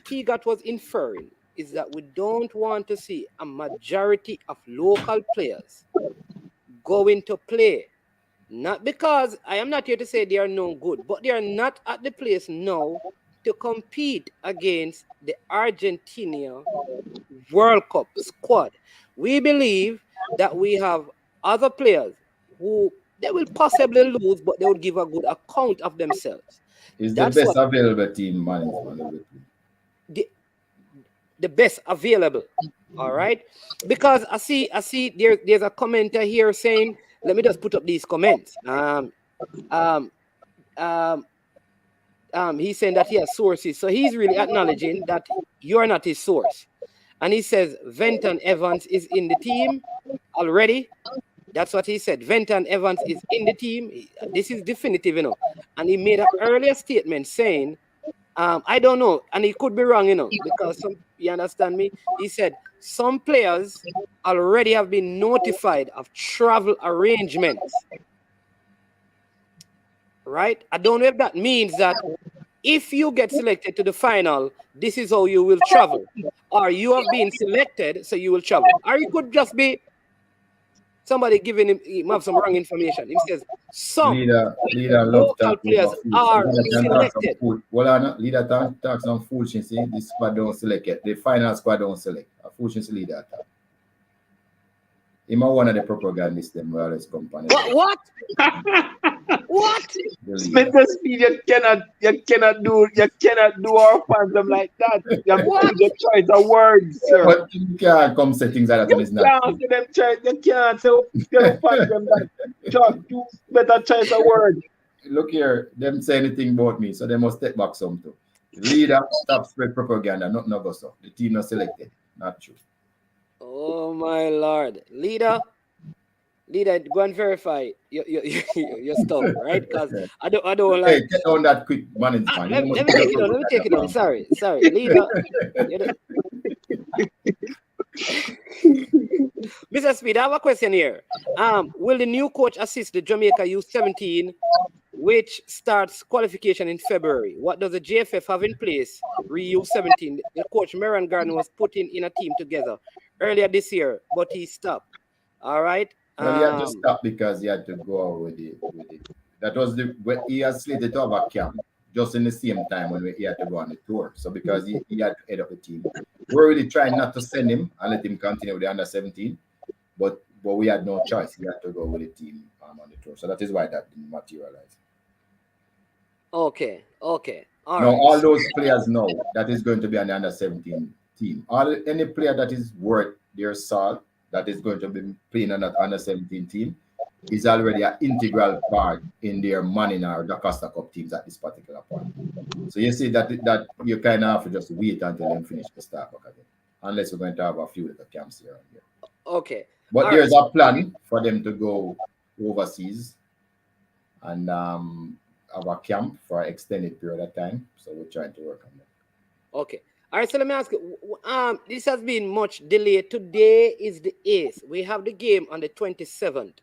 T-Got was inferring is that we don't want to see a majority of local players going to play. Not because I am not here to say they are no good, but they are not at the place now to compete against the Argentina World Cup squad. We believe that we have other players who they will possibly lose, but they will give a good account of themselves. Is the best available team management? The best available. All right, because I see there's a commenter here saying, let me just put up these comments. He's saying that he has sources, so he's really acknowledging that you're not his source. And he says Venton Evans is in the team already. That's what he said. Venton Evans is in the team. This is definitive, And he made an earlier statement saying, I don't know, and he could be wrong, because you understand me? He said some players already have been notified of travel arrangements. Right? I don't know if that means that if you get selected to the final, this is how you will travel. Or you have been selected, so you will travel. Or it could just be somebody giving him have some wrong information. He says some local players are selected. Leader talks on foolishness. This squad don't select it. The final squad don't select. A foolishness leader attack. Him one of the propagandists them wireless company. What? What? Mr. Speed, you cannot do our fans them like that. You have to choice of words, sir. But you can't come say things like that. You can't say them fans them like you better choice of words. Look here, them say anything about me, so they must take back some too. Leader, stop spread propaganda, not no go so. The team not selected. Not true. Oh my Lord. Leader, go and verify your stuff, right? Because I don't like. Hey, get on that quick, man. Let me take it on. Sorry, Leader. Mr. Speed, I have a question here. Will the new coach assist the Jamaica U17, which starts qualification in February? What does the JFF have in place? U17. The coach Meron Garden was putting in a team together earlier this year, but he stopped. All right. Well, he had to stop because he had to go out with it. That was when he had slated to have a camp just in the same time when he had to go on the tour. So because he had to head up the team, we're really trying not to send him and let him continue with the under 17, but we had no choice. He had to go with the team on the tour. So that is why that didn't materialize. Okay. All right. Those players know that is going to be on the under 17 team. Any player that is worth their salt that is going to be playing on that under 17 team is already an integral part in their Manning or the Costa Cup teams at this particular point. So you see that you kind of have to just wait until they finish the start again, unless we're going to have a few little camps here and there. Okay. But there's a plan for them to go overseas and have a camp for an extended period of time. So we're trying to work on that. Okay. All right, so let me ask you, this has been much delayed. Today is the 8th. We have the game on the 27th.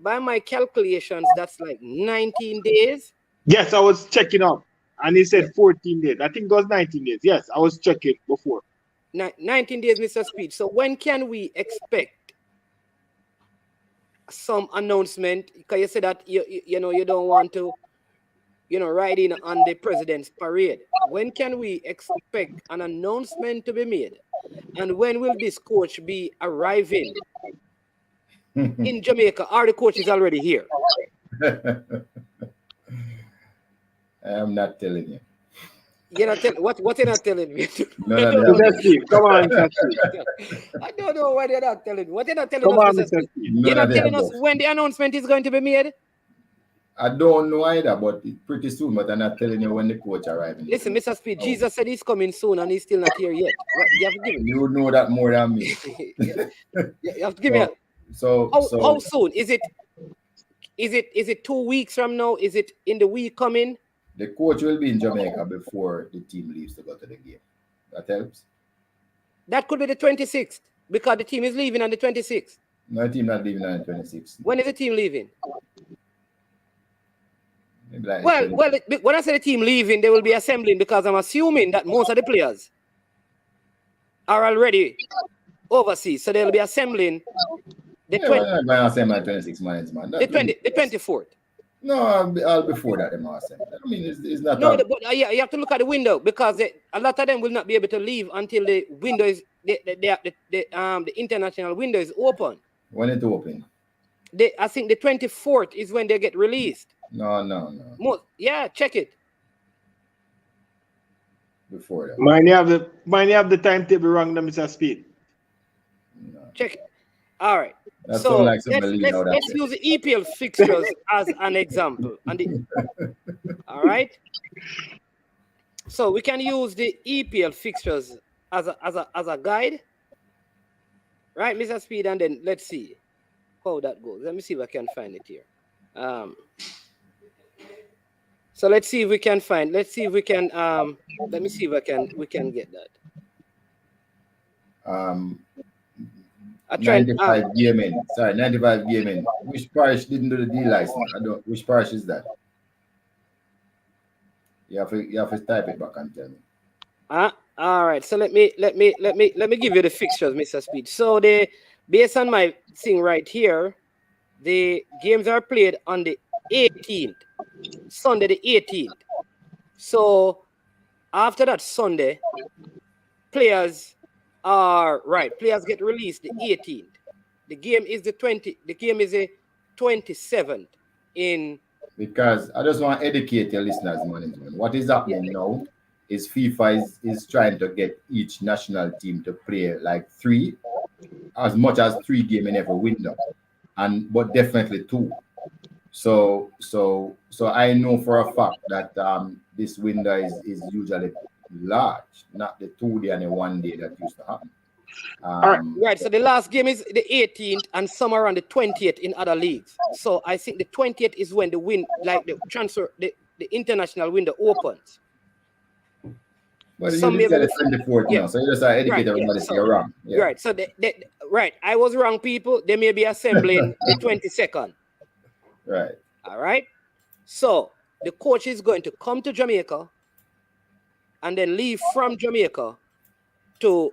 By my calculations, that's like 19 days. Yes, I was checking up, and he said 14 days. I think it was 19 days. Yes, I was checking before. 19 days, Mr. Speed. So when can we expect some announcement? Because you said that you don't want to ride in on the president's parade. When can we expect an announcement to be made? And when will this coach be arriving in Jamaica? Or the coach is already here? I'm not telling you. You're not telling what you're not telling me? No. Come on, I don't know what you're not telling me. What you're not telling us? You're not telling us when the announcement is going to be made? I don't know either, but it's pretty soon. But I'm not telling you when the coach arrives. Listen, Mr. Speed, Jesus said he's coming soon and he's still not here yet. You have to give me. You know that more than me. You have to give me. How soon? Is it 2 weeks from now? Is it in the week coming? The coach will be in Jamaica before the team leaves to go to the game. That helps. That could be the 26th because the team is leaving on the 26th. No, the team not leaving on the 26th. When is the team leaving? Maybe like Well, when I say the team leaving, they will be assembling because I'm assuming that most of the players are already overseas, so they'll be assembling the 26 man. The 24th. No, all before that, them assembly. I mean, it's not. No, but you have to look at the window because a lot of them will not be able to leave until the window is the international window is open. When it open? I think the 24th is when they get released. No. Yeah, check it. Before that. Mine have the timetable wrong, Mr. Speed. No. Check it. All right. That so like let's use the EPL fixtures as an example. All right. So we can use the EPL fixtures as a guide, right, Mr. Speed, and then let's see how that goes. Let me see if I can find it here. So let's see if we can find. Let's see if we can. Let me see if we can get that. 95 gaming. Sorry, 95 gaming. Which parish didn't do the D license? Which parish is that? You have to type it back and tell me. All right. So let me give you the fixtures, Mr. Speed. So based on my thing right here, the games are played on the 18th, Sunday the 18th. So after that Sunday, players get released the 18th. The game is the 27th in. Because I just want to educate your listeners, management. What is happening now is FIFA is trying to get each national team to play like as much as 3 games in every window, but definitely 2. So I know for a fact that this window is usually large, not the 2 day and the 1 day that used to happen. Right. So the last game is the 18th and somewhere around the 20th in other leagues. So I think the 20th is when the transfer, the international window opens. But you said the 24th now, so you just educate everybody. So you're wrong. Yeah. Right. So right, I was wrong, people. They may be assembling the 22nd. Right. All right. So the coach is going to come to Jamaica and then leave from Jamaica to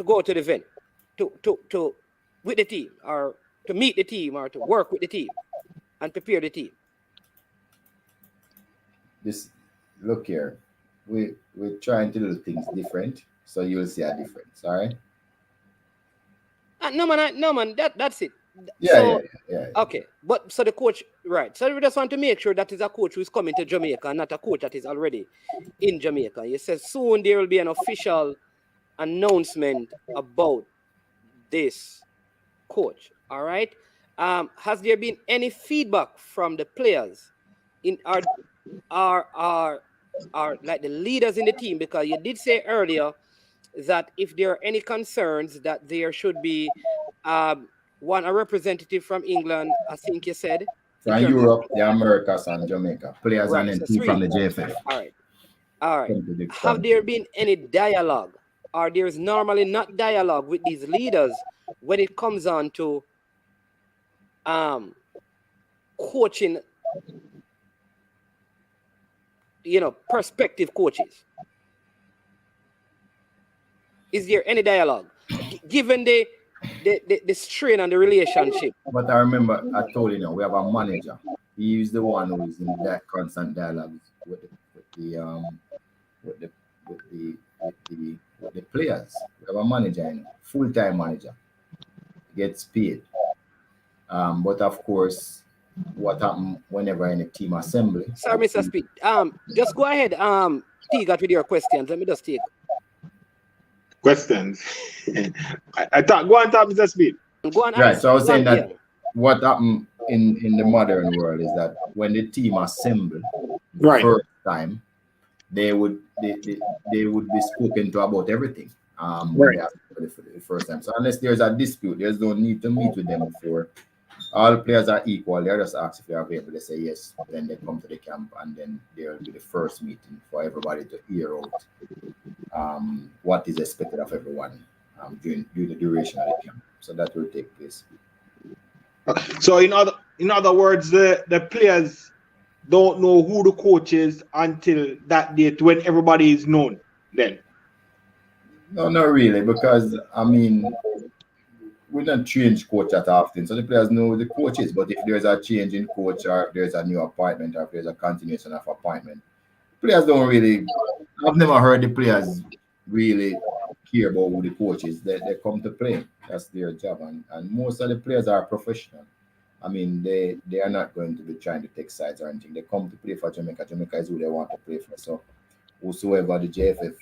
go to the event, to with the team, or to meet the team, or to work with the team and prepare the team. Look here, we're trying to do things different, so you'll see a difference. All right. No man, that's it. Yeah. Okay, but so the coach, right? So we just want to make sure that is a coach who is coming to Jamaica, and not a coach that is already in Jamaica. He says soon there will be an official announcement about this coach. All right. Has there been any feedback from the players in our like the leaders in the team? Because you did say earlier that if there are any concerns, that there should be a representative from England, I think you said. From Europe, the Americas, and Jamaica. Players and then 2 from the JFF. All right. Have there been any dialogue, or there's normally not dialogue with these leaders when it comes on to coaching, prospective coaches? Is there any dialogue given the strain and the relationship? But I remember I told you, we have a manager. He is the one who is in that constant dialogue with the players. We have a manager, full-time manager, gets paid. But of course, what happens whenever in a team assembly? Sorry, Mr. Speed. Just go ahead. Got with your questions. Let me just take questions. I thought. Go on, Mr. Speed. Go on. Right. So I was saying that what happened in the modern world is that when the team assemble the first time, they would be spoken to about everything. For the first time. So unless there's a dispute, there's no need to meet with them before all players are equal. They're just asked if you're available. They say yes. Then they come to the camp, and then there will be the first meeting for everybody to hear out what is expected of everyone during the duration of the camp. So that will take place. So in other words, the players don't know who the coach is until that date when everybody is known. Then No, not really, because I mean, we don't change coach that often, so the players know who the coach is. But if there's a change in coach, or if there's a new appointment, or if there's a continuation of appointment, players don't really. I've never heard the players really care about who the coach is. They come to play. That's their job, and most of the players are professional. I mean, they are not going to be trying to take sides or anything. They come to play for Jamaica. Jamaica is who they want to play for. So whosoever the JFF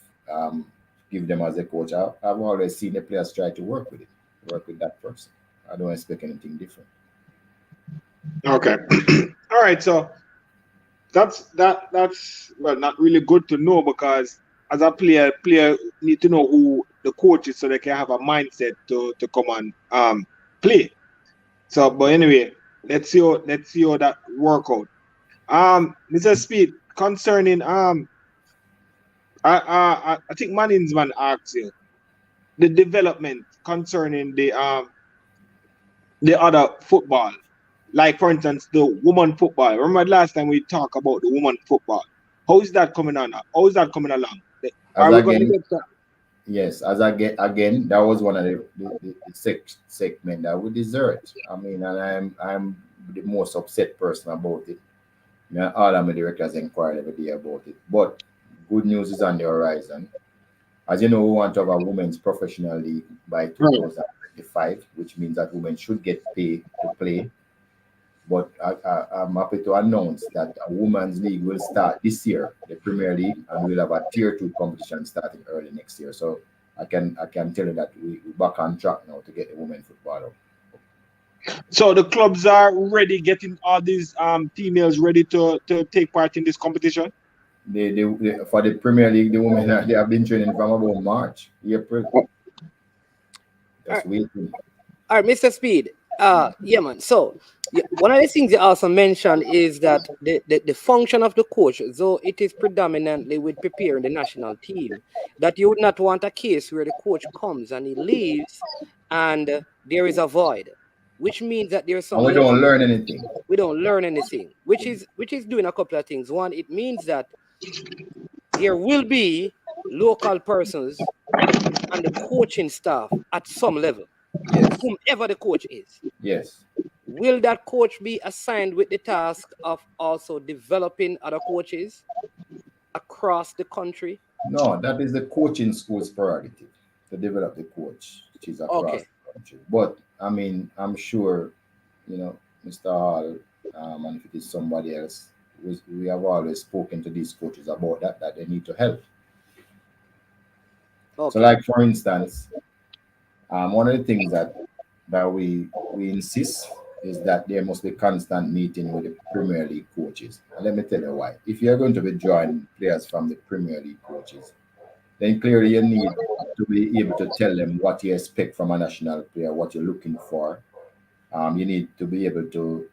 give them as a coach, I've always seen the players try to work with that person. I don't expect anything different. okay, all right. So that's well, not really good to know, because as a player need to know who the coach is so they can have a mindset to come and play. So, but anyway, let's see how that work out. Mr. Speed, concerning I think Manningsman asked you the development concerning the other football, like for instance the woman football. Remember last time we talked about the woman football? How is that coming on? How is that coming along? Are we going to get that? Yes, as I get again, that was one of the segment that we deserved. I mean, and I'm the most upset person about it. You know, all of my directors inquired every day about it. But good news is on the horizon. As you know, we want to have a women's professional league by 2025, which means that women should get paid to play. But I'm happy to announce that a women's league will start this year, the Premier League, and we'll have a tier 2 competition starting early next year. So I can tell you that we're back on track now to get the women football up. So the clubs are ready, getting all these females ready to take part in this competition. For the Premier League, the women they have been training from about March, April. Just waiting. All right, Mr. Speed. Yeah, man. So one of the things you also mentioned is that the function of the coach, though it is predominantly with preparing the national team, that you would not want a case where the coach comes and he leaves and there is a void, which means that there's some. And we don't learn anything. We don't learn anything, which is doing a couple of things. One, it means that there will be local persons and the coaching staff at some level. Yes. Whomever the coach is. Yes. Will that coach be assigned with the task of also developing other coaches across the country? No, that is the coaching school's prerogative to develop the coach, which is across the country. But I mean, I'm sure, you know, Mr. Hall, and if it is somebody else, we have always spoken to these coaches about that they need to help. Okay. So, like for instance, one of the things that we insist is that there must be constant meeting with the Premier League coaches. And let me tell you why. If you're going to be joining players from the Premier League coaches, then clearly you need to be able to tell them what you expect from a national player, what you're looking for. You need to be able to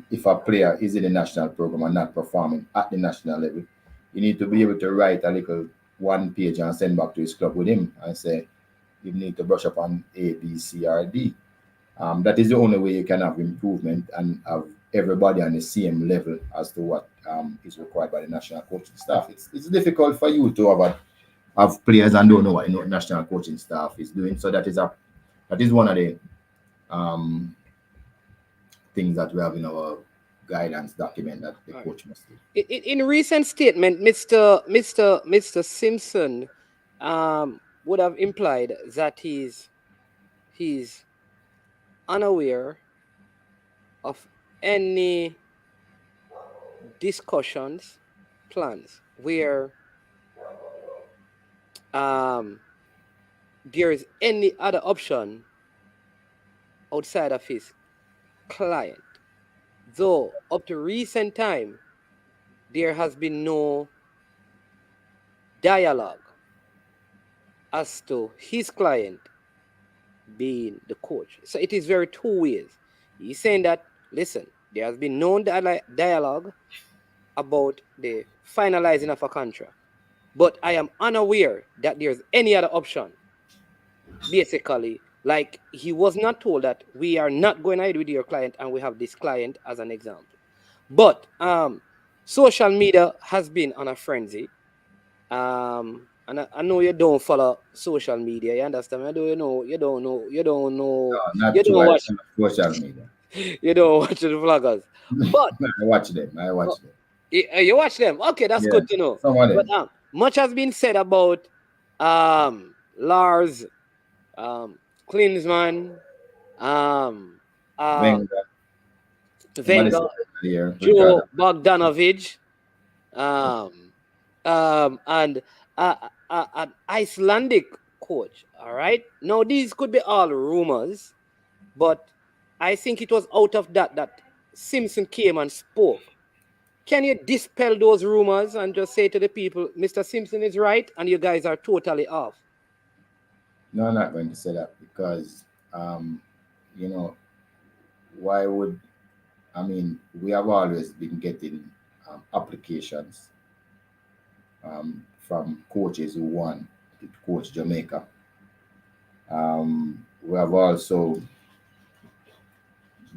if a player is in the national program and not performing at the national level, you need to be able to write a little one page and send back to his club with him and say, you need to brush up on A, B, C, or D. That is the only way you can have improvement and have everybody on the same level as to what is required by the national coaching staff. It's difficult for you to have players and don't know what the national coaching staff is doing. So that is one of the things that we have in our guidance document that the coach must do. In a recent statement, Mr. Simpson would have implied that he's unaware of any discussions, plans where there is any other option outside of his client. Though up to recent time, there has been no dialogue as to his client being the coach. So it is very two ways. He's saying that, listen, there has been no dialogue about the finalizing of a contract, but I am unaware that there's any other option. Basically, like he was not told that we are not going ahead with your client and we have this client as an example. But social media has been on a frenzy. And I know you don't follow social media. You understand? I do. No, not You too. don't I watch. don't have social media. You don't watch the vloggers. But I watch them. I watch them. you watch them. Okay, that's Yeah, good to know. some of But them. much has been said about Lars, Klinsmann, um, uh, Wenger. Somebody said Wenger, here, Ricardo. Joe Bogdanovich, um, and an Icelandic coach. All right. Now these could be all rumors, but I think it was out of that Simpson came and spoke. Can you dispel those rumors and just say to the people, Mr. Simpson is right, and you guys are totally off? No, I'm not going to say that because, um, you know, why would I mean? We have always been getting applications from coaches who want to coach Jamaica. We have also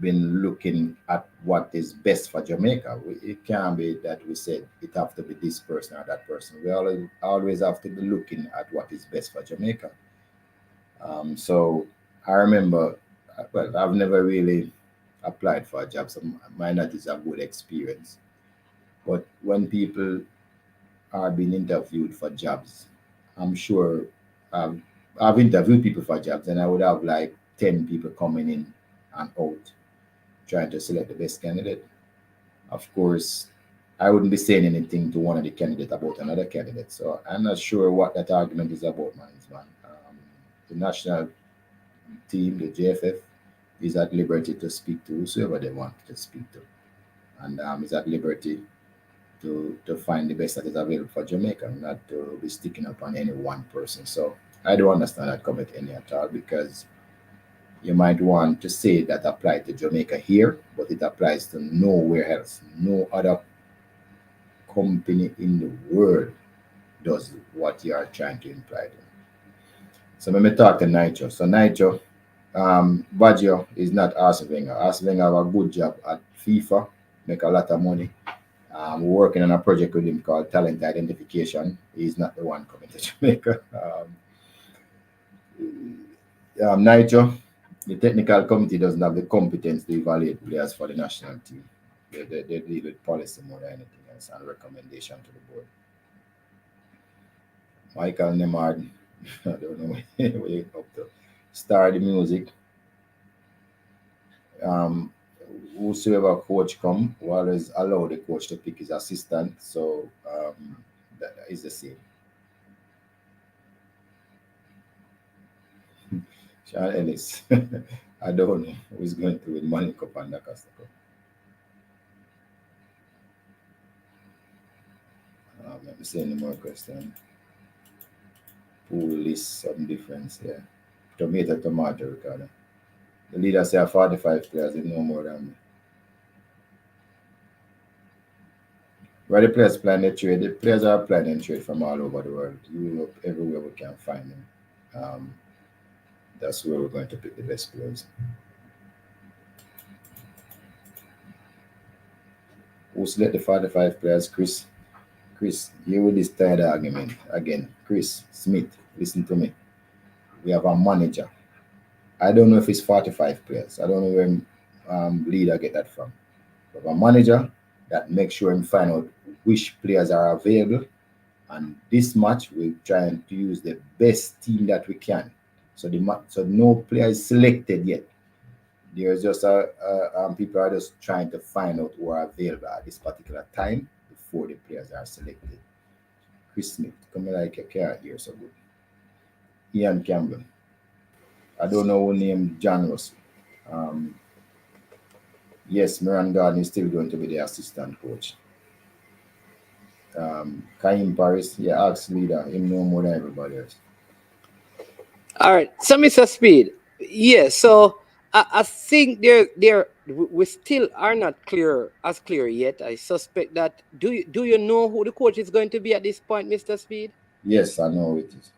been looking at what is best for Jamaica. It can't be that we said it have to be this person or that person. We always have to be looking at what is best for Jamaica. So I remember, well, I've never really applied for a job, so might not is a good experience. But when people are being interviewed for jobs, I'm sure um, I've interviewed people for jobs, and I would have like 10 people coming in and out trying to select the best candidate. Of course, I wouldn't be saying anything to one of the candidates about another candidate. So I'm not sure what that argument is about, man. The national team, the JFF, is at liberty to speak to whosoever they want to speak to, and is at liberty to find the best that is available for Jamaica, not to be sticking up on any one person. So I don't understand that comment any at all because you might want to say that apply to Jamaica here, but it applies to nowhere else. No other company in the world does what you are trying to imply there. So let me talk to Nitro. So Nitro, Baggio is not Arsene Wenger. Arsene Wenger have a good job at FIFA, make a lot of money. We're working on a project with him called Talent Identification. He's not the one coming to Jamaica. Nitro, the technical committee doesn't have the competence to evaluate players for the national team. They deal with policy more than anything else and recommendation to the board. Michael Nemard, I don't know where you up to. Start the music. Um, Whosoever coach come, we always allow the coach to pick his assistant. So that is the same. Sean Ellis, I don't know who's going to with Money Cup and Nakasta Cup. Let me see any more question. Pool list some difference here. Tomato, Ricardo. The leader say 45 players, they know more than me. Where the players plan their trade, the players are planning trade from all over the world, Europe, everywhere we can find them. Um, that's where we're going to pick the best players. Who select the 45 players? Chris, you with this third argument again. Chris Smith, listen to me. We have a manager. I don't know if it's 45 players. I don't know where leader get that from. We have a manager that makes sure and find out which players are available. And this match, we're trying to use the best team that we can. So no player is selected yet. There's just people are just trying to find out who are available at this particular time before the players are selected. Chris Smith, come like a car here, so good. Ian Campbell. I don't know who named John Russell. Yes, Miran Garden is still going to be the assistant coach. Kaim Paris, ask leader, him know more than everybody else. All right. So, Mr. Speed, Yeah, so I think we still are not clear yet. I suspect that. Do you know who the coach is going to be at this point, Mr. Speed? Yes, I know it is.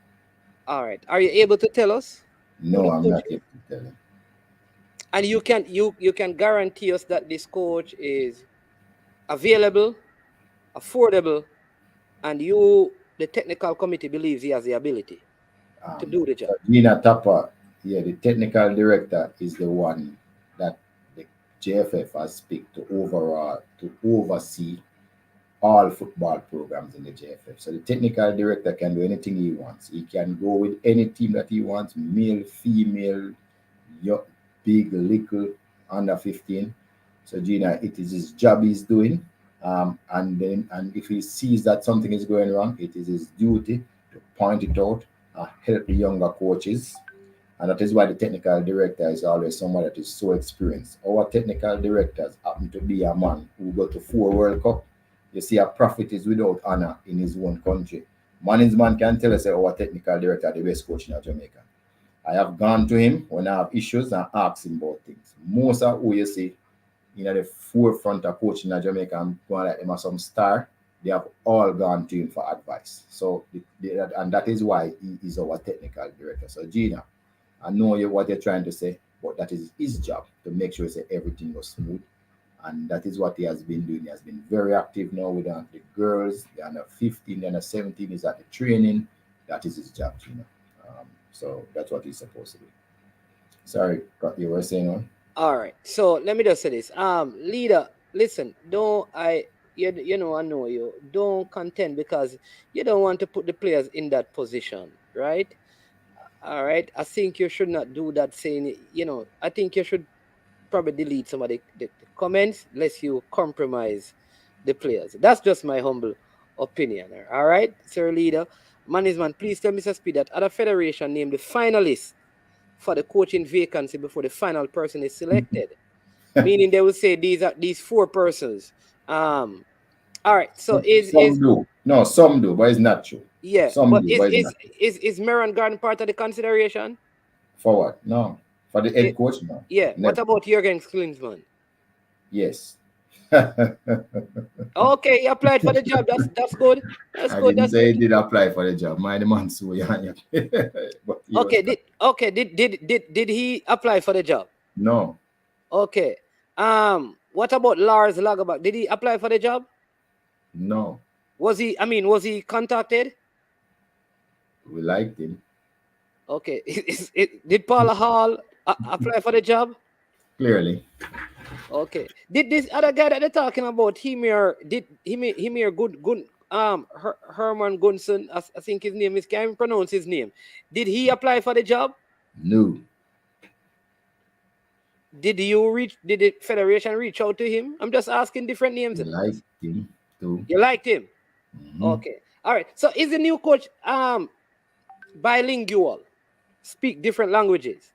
All right. Are you able to tell us who No, the I'm coach not is? able to tell you. And you can guarantee us that this coach is available, affordable, and the technical committee believes he has the ability to do the job. So Gina Tapper, yeah, the technical director is the one that the JFF has picked to oversee all football programs in the JFF. So the technical director can do anything he wants. He can go with any team that he wants, male, female, young, big, little, under 15. So Gina, it is his job he's doing. And if he sees that something is going wrong, it is his duty to point it out, help the younger coaches. And that is why the technical director is always someone that is so experienced. Our technical directors happen to be a man who go to 4 World Cup. You see, a prophet is without honor in his own country. Man can tell us that our technical director is the best coach in Jamaica. I have gone to him when I have issues and asked him about things. Most of who you see the forefront of coaching in Jamaica and going like them as some star, they have all gone to him for advice. So, and that is why he is our technical director. So, Gina, I know what you're trying to say, but that is his job to make sure that everything goes smooth. And that is what he has been doing. He has been very active now with the girls. The under 15, the under 17 is at the training. That is his job, Gina. So that's what he's supposed to do. Sorry, what you were saying on? All right. So let me just say this. Leader, listen, I know you. Don't contend because you don't want to put the players in that position, right? All right. I think you should not do that saying, I think you should probably delete some of the comments lest you compromise the players. That's just my humble opinion. All right, sir leader. Management, please tell Mr. Speed that other federation name the finalists for the coaching vacancy before the final person is selected. Meaning they will say these 4 persons. All right. So Some do. No, some do, but it's not true. yeah, Some but do, is but it's is not true. is Maron Garden part of the consideration? For what? No. For the head It, coach, no. yeah. What Never. about Jurgen Klinsmann? Yes. Okay, he applied for the job. That's good. That's I good. didn't That's say he good. did apply for the job. My man so young. But he was Did he apply for the job? no. Okay. What about Lars Lagerbach? Did he apply for the job? No. Was he contacted? We liked him. Okay. Did Paula Hall apply for the job? Clearly. Okay. Did this other guy that they're talking about, Himir Herman Gunson, I think his name is, can't even pronounce his name. Did he apply for the job? No. Did the federation reach out to him? I'm just asking different names. We liked him too. You liked him? Mhm. Okay. All right. So is the new coach bilingual? Speak different languages?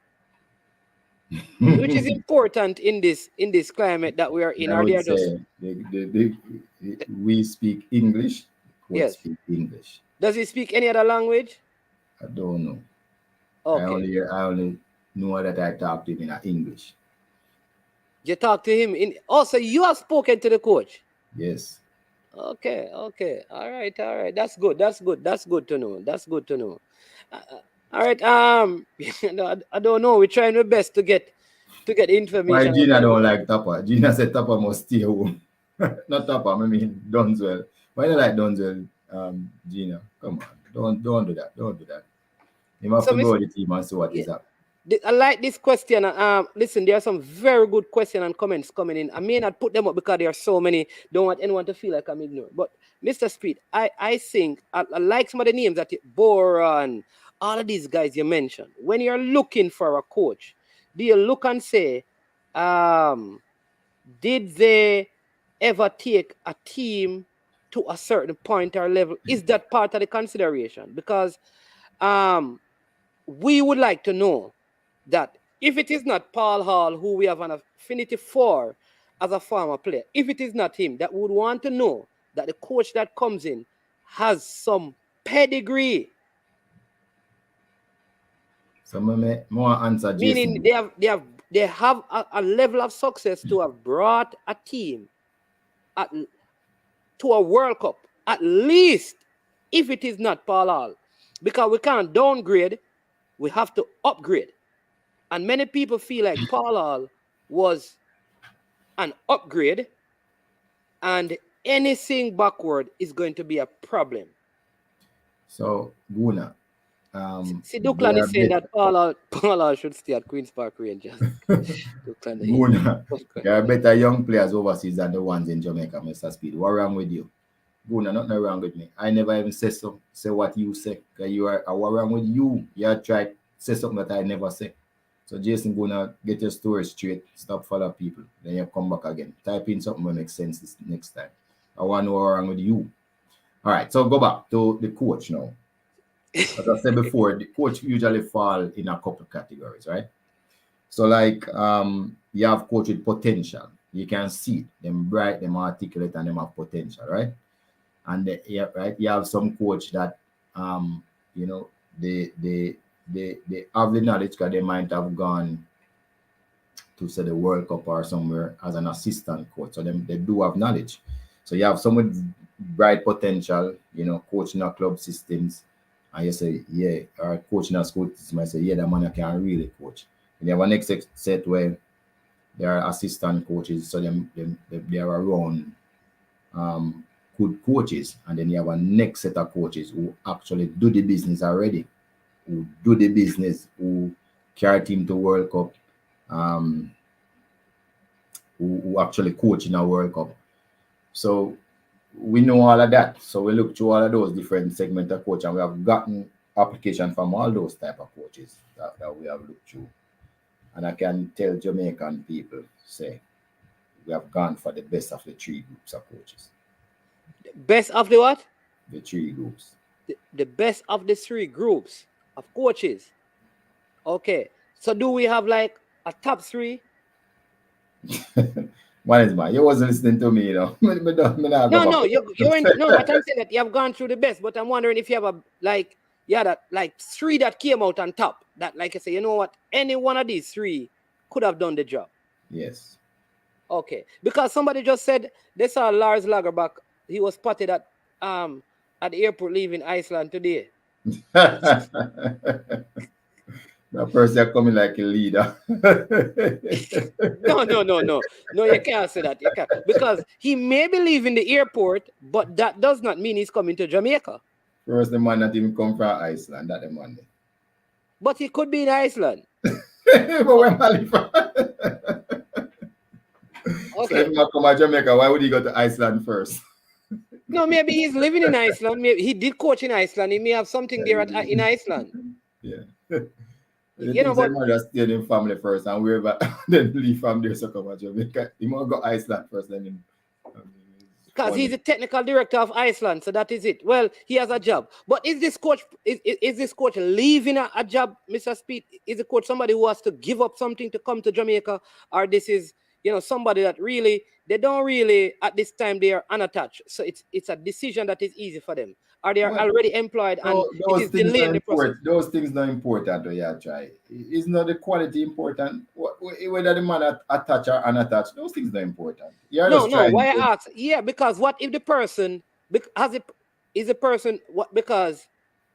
Which is important in this climate that we are in. I Are would they just say we speak English. We yes? speak English. Does he speak any other language? I don't know. Okay. I only know that I talk to him in English. You talk to him in. Also, you have spoken to the coach. Yes. Okay. All right. That's good to know. All right. I don't know. We're trying our best to get Why information out Gina of don't him. like Tapa? Gina said Tapa must stay home. Not Tapa, I mean Donzwell. Why you like Donzwell, Gina? Come on. Don't do that. Don't do that. You have So, to go with the team and see what yeah, is up. I like this question. Listen, there are some very good questions and comments coming in. I may not put them up because there are so many. Don't want anyone to feel like I'm ignorant. But Mr. Speed, I think I like some of the names that Boran, all of these guys you mentioned. When you're looking for a coach, do you look and say, did they ever take a team to a certain point or level? Is that part of the consideration? Because we would like to know that if it is not Paul Hall, who we have an affinity for as a former player, if it is not him, that would want to know that the coach that comes in has some pedigree. So more answer Jason. Meaning they have a level of success to have brought a team to a World Cup, at least if it is not Paul Hall. Because we can't downgrade, we have to upgrade. And many people feel like Paul Hall was an upgrade, and anything backward is going to be a problem. So, Guna. See, Duclan is saying that Paul Hall should stay at Queen's Park Rangers. Guna, there are better young players overseas than the ones in Jamaica, Mr. Speed. What wrong with you? Guna, nothing wrong with me. I never even say what you say. What wrong with you? You try to say something that I never say. So Jason Guna, get your story straight. Stop following people. Then you come back again. Type in something that makes sense this next time. I want to know what's wrong with you. All right, so go back to the coach now. As I said before, the coach usually fall in a couple of categories, right? So like you have coach with potential. You can see them bright, them articulate, and them have potential, right? And you have some coach that they have the knowledge because they might have gone to say the World Cup or somewhere as an assistant coach. So they do have knowledge. So you have some with bright potential, coaching our club systems. And you say, yeah, or coaching a school system. I say, yeah, that man can really coach. And you have a next set where they are assistant coaches, so they are around good coaches. And then you have a next set of coaches who actually do the business already, who carry team to World Cup, who actually coach in a World Cup. So we know all of that. So we look through all of those different segments of coach, and we have gotten application from all those type of coaches that we have looked through. And I can tell Jamaican people, say, we have gone for the best of the three groups of coaches. Best of the what? The three groups. The best of the three groups of coaches. Okay. So do we have like a top three? One is man. You wasn't listening to me, No, what I'm saying that you have gone through the best, but I'm wondering if you have three that came out on top. That, like I say, you know what? Any one of these three could have done the job. Yes. Okay. Because somebody just said they saw Lars Lagerback. He was spotted at the airport leaving Iceland today. That person coming like a leader. No, you can't say that. You can't. Because he may be leaving the airport, but that does not mean he's coming to Jamaica. First, the man not even come from Iceland, that the Monday. But he could be in Iceland. But when Mali from? Okay. So if he come to Jamaica, why would he go to Iceland first? No, maybe he's living in Iceland. Maybe he did coach in Iceland. He may have something there in Iceland. Yeah. But just stay in family first and wherever, then leave from there, so come to Jamaica. He must go Iceland first, then. Because he's the technical director of Iceland, so that is it. Well, he has a job. But is this coach leaving a job, Mr. Speed? Is the coach somebody who has to give up something to come to Jamaica? Or this is, somebody that really, they don't really, at this time, they are unattached. So it's a decision that is easy for them. Or they are already employed and it is delaying the process. Those things not important, though, yeah, try. Is not the quality important? Whether the man attached or unattached, those things not important. No, why I ask? Yeah, because what if the person, because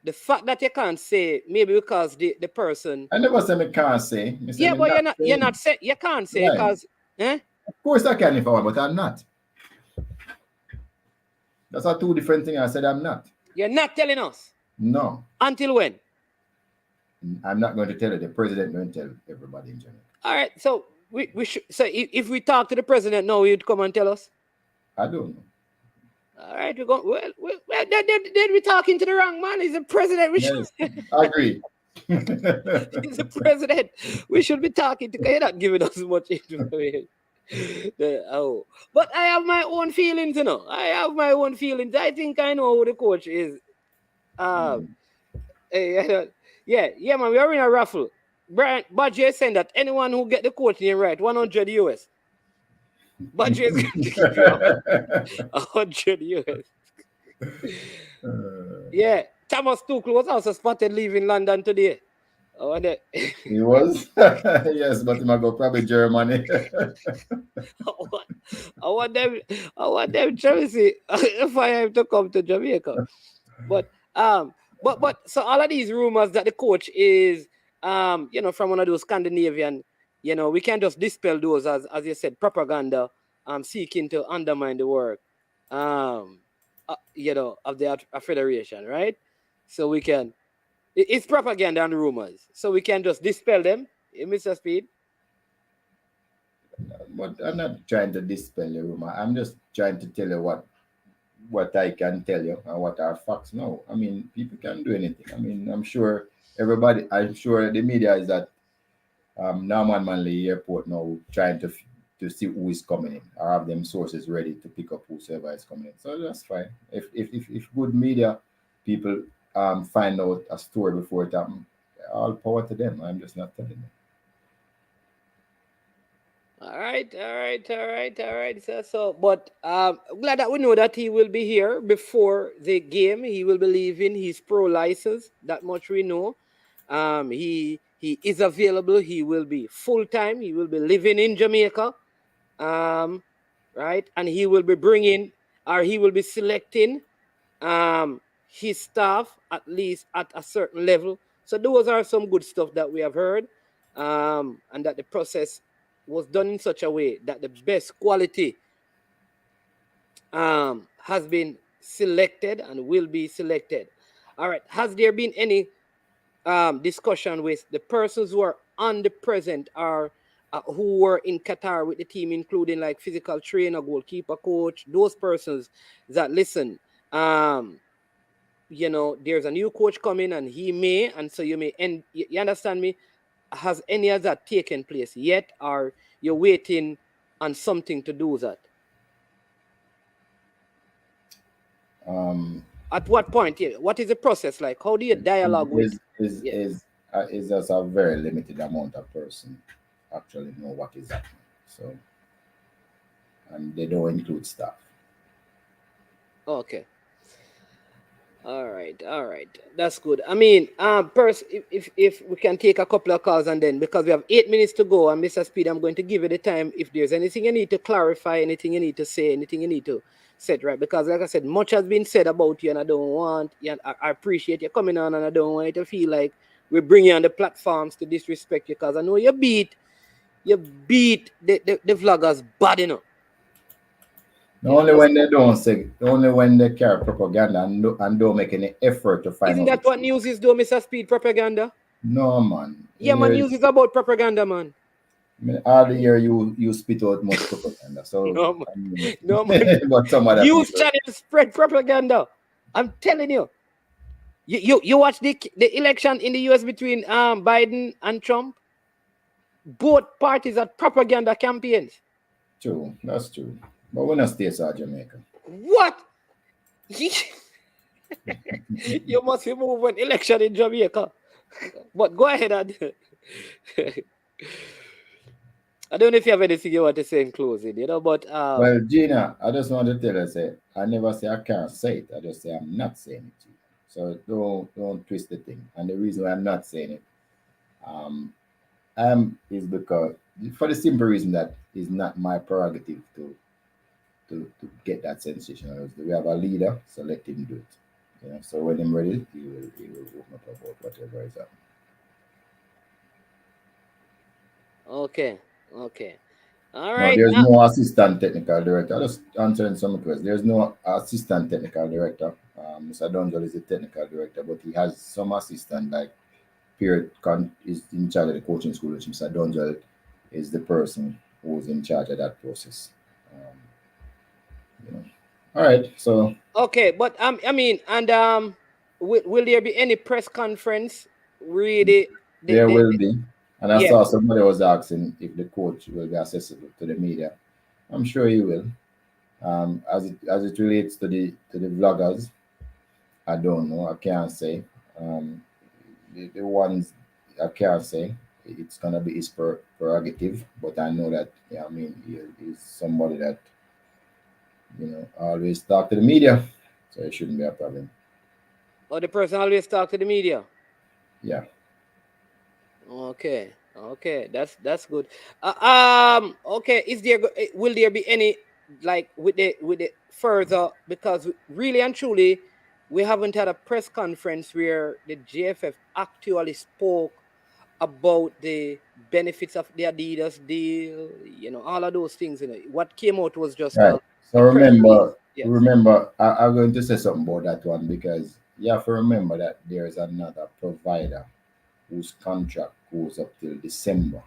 the fact that you can't say, maybe because the person. I never say I can't say. Yeah, but you're not saying, you can't say because, Of course I can if I want, but I'm not. That's are two different things. I said I'm not. You're not telling us? No. Until when? I'm not going to tell you. The president going to tell everybody in general. All right. So we should. So if we talk to the president now, he'd come and tell us. I don't know. All right. We're going. Well, then we're talking to the wrong man. He's the president. Yes, I agree. He's the president. We should be talking to. You're not giving us much information. But I have my own feelings, I have my own feelings. I think I know who the coach is. Man, we're in a raffle. Brian Badger is saying that anyone who get the coach name right, 100 US. Badger is going to give you 100 US. Thomas Tuchel was also spotted leaving London today. I wonder, He was. Yes, but he might go probably Germany. I want them, I want them Chelsea if I have to come to Jamaica. But so all of these rumors that the coach is from one of those Scandinavian, we can't just dispel those as you said, propaganda seeking to undermine the work of the federation, right? So we can it's propaganda and rumors. So we can just dispel them, Mr. Speed. But I'm not trying to dispel the rumor. I'm just trying to tell you what I can tell you and what are facts now. I mean, people can do anything. I mean, I'm sure the media is at Norman Manley Airport now trying to see who is coming in or have them sources ready to pick up whosoever is coming in. So that's fine. If good media people find out a story before it happens, all power to them. I'm just not telling them. All right, all right, all right, all right. So but glad that we know that he will be here before the game. He will be leaving his pro license. That much we know. He is available. He will be full time. He will be living in Jamaica. Right, and he will be bringing or he will be selecting his staff at least at a certain level. So those are some good stuff that we have heard, and that the process was done in such a way that the best quality has been selected and will be selected. All right. Has there been any discussion with the persons who are on the present or who were in Qatar with the team, including like physical trainer, goalkeeper, coach, those persons that listen? There's a new coach coming and he may, and so you may, and you understand me? Has any of that taken place yet, or you're waiting on something to do that? At what point? Yeah, what is the process like? How do you dialogue with? Is just a very limited amount of person actually know what is happening. So, and they don't include staff. Okay. All right. That's good. I mean, first, if we can take a couple of calls and then because we have 8 minutes to go, and Mr. Speed, I'm going to give you the time. If there's anything you need to clarify, anything you need to say, anything you need to set right, because like I said, much has been said about you, and I don't want. Yeah, I appreciate you coming on, and I don't want you to feel like we bring you on the platforms to disrespect you, because I know you beat the vloggers bad enough. Only when they carry propaganda and don't make any effort to find Isn't out. that what news is, though, Mr. Speed? Propaganda? No, man. Yeah, man, news is about propaganda, man. I mean, all the year you spit out much propaganda. So no, man. But some other news people channels spread propaganda. I'm telling you. You watch the election in the US between Biden and Trump? Both parties are propaganda campaigns. True, that's true. But we're not states of Jamaica. What? You must remove an election in Jamaica. But go ahead and I don't know if you have anything you want to say in closing, but well, Gina, I just want to tell you, say I never say I can't say it. I just say I'm not saying it. So don't twist the thing. And the reason why I'm not saying it, is because for the simple reason that it's not my prerogative to get that sensation. We have a leader, so let him do it. So when I'm ready, he will open up about whatever is happening. Okay. All No, right. there's no assistant technical director. I'll just answering some questions. There's no assistant technical director. Mr. Donzel is the technical director, but he has some assistant like Pierre is in charge of the coaching school, which Mr. Donzel is the person who's in charge of that process. All right, so okay, but I mean, and will there be any press conference? Really, there will be. And I saw somebody was asking if the coach will be accessible to the media. I'm sure he will. As it relates to the vloggers, I don't know. I can't say. The ones I can't say. It's gonna be his prerogative, but I know that he's somebody that always talk to the media, so it shouldn't be a problem. Or the person always talk to the media? Yeah. Okay, okay, that's good. Okay, will there be any like with the further, because really and truly we haven't had a press conference where the GFF actually spoke about the benefits of the Adidas deal, all of those things. What came out was just Right. So a press release. Yes. I'm going to say something about that one because you have to remember that there is another provider whose contract goes up till December.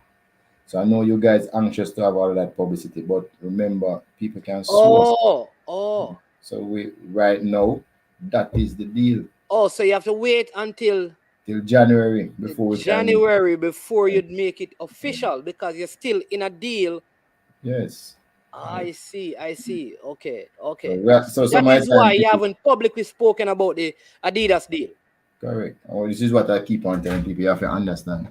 So I know you guys anxious to have all of that publicity, but remember, people can sue us. Oh. So we right now, that is the deal Oh, so you have to wait until till January before we can. January before you'd make it official because you're still in a deal. Yes. I see, I see. Okay, So, okay. so some That of is the time why you people haven't publicly spoken about the Adidas deal. correct. Oh, this is what I keep on telling people. You have to understand.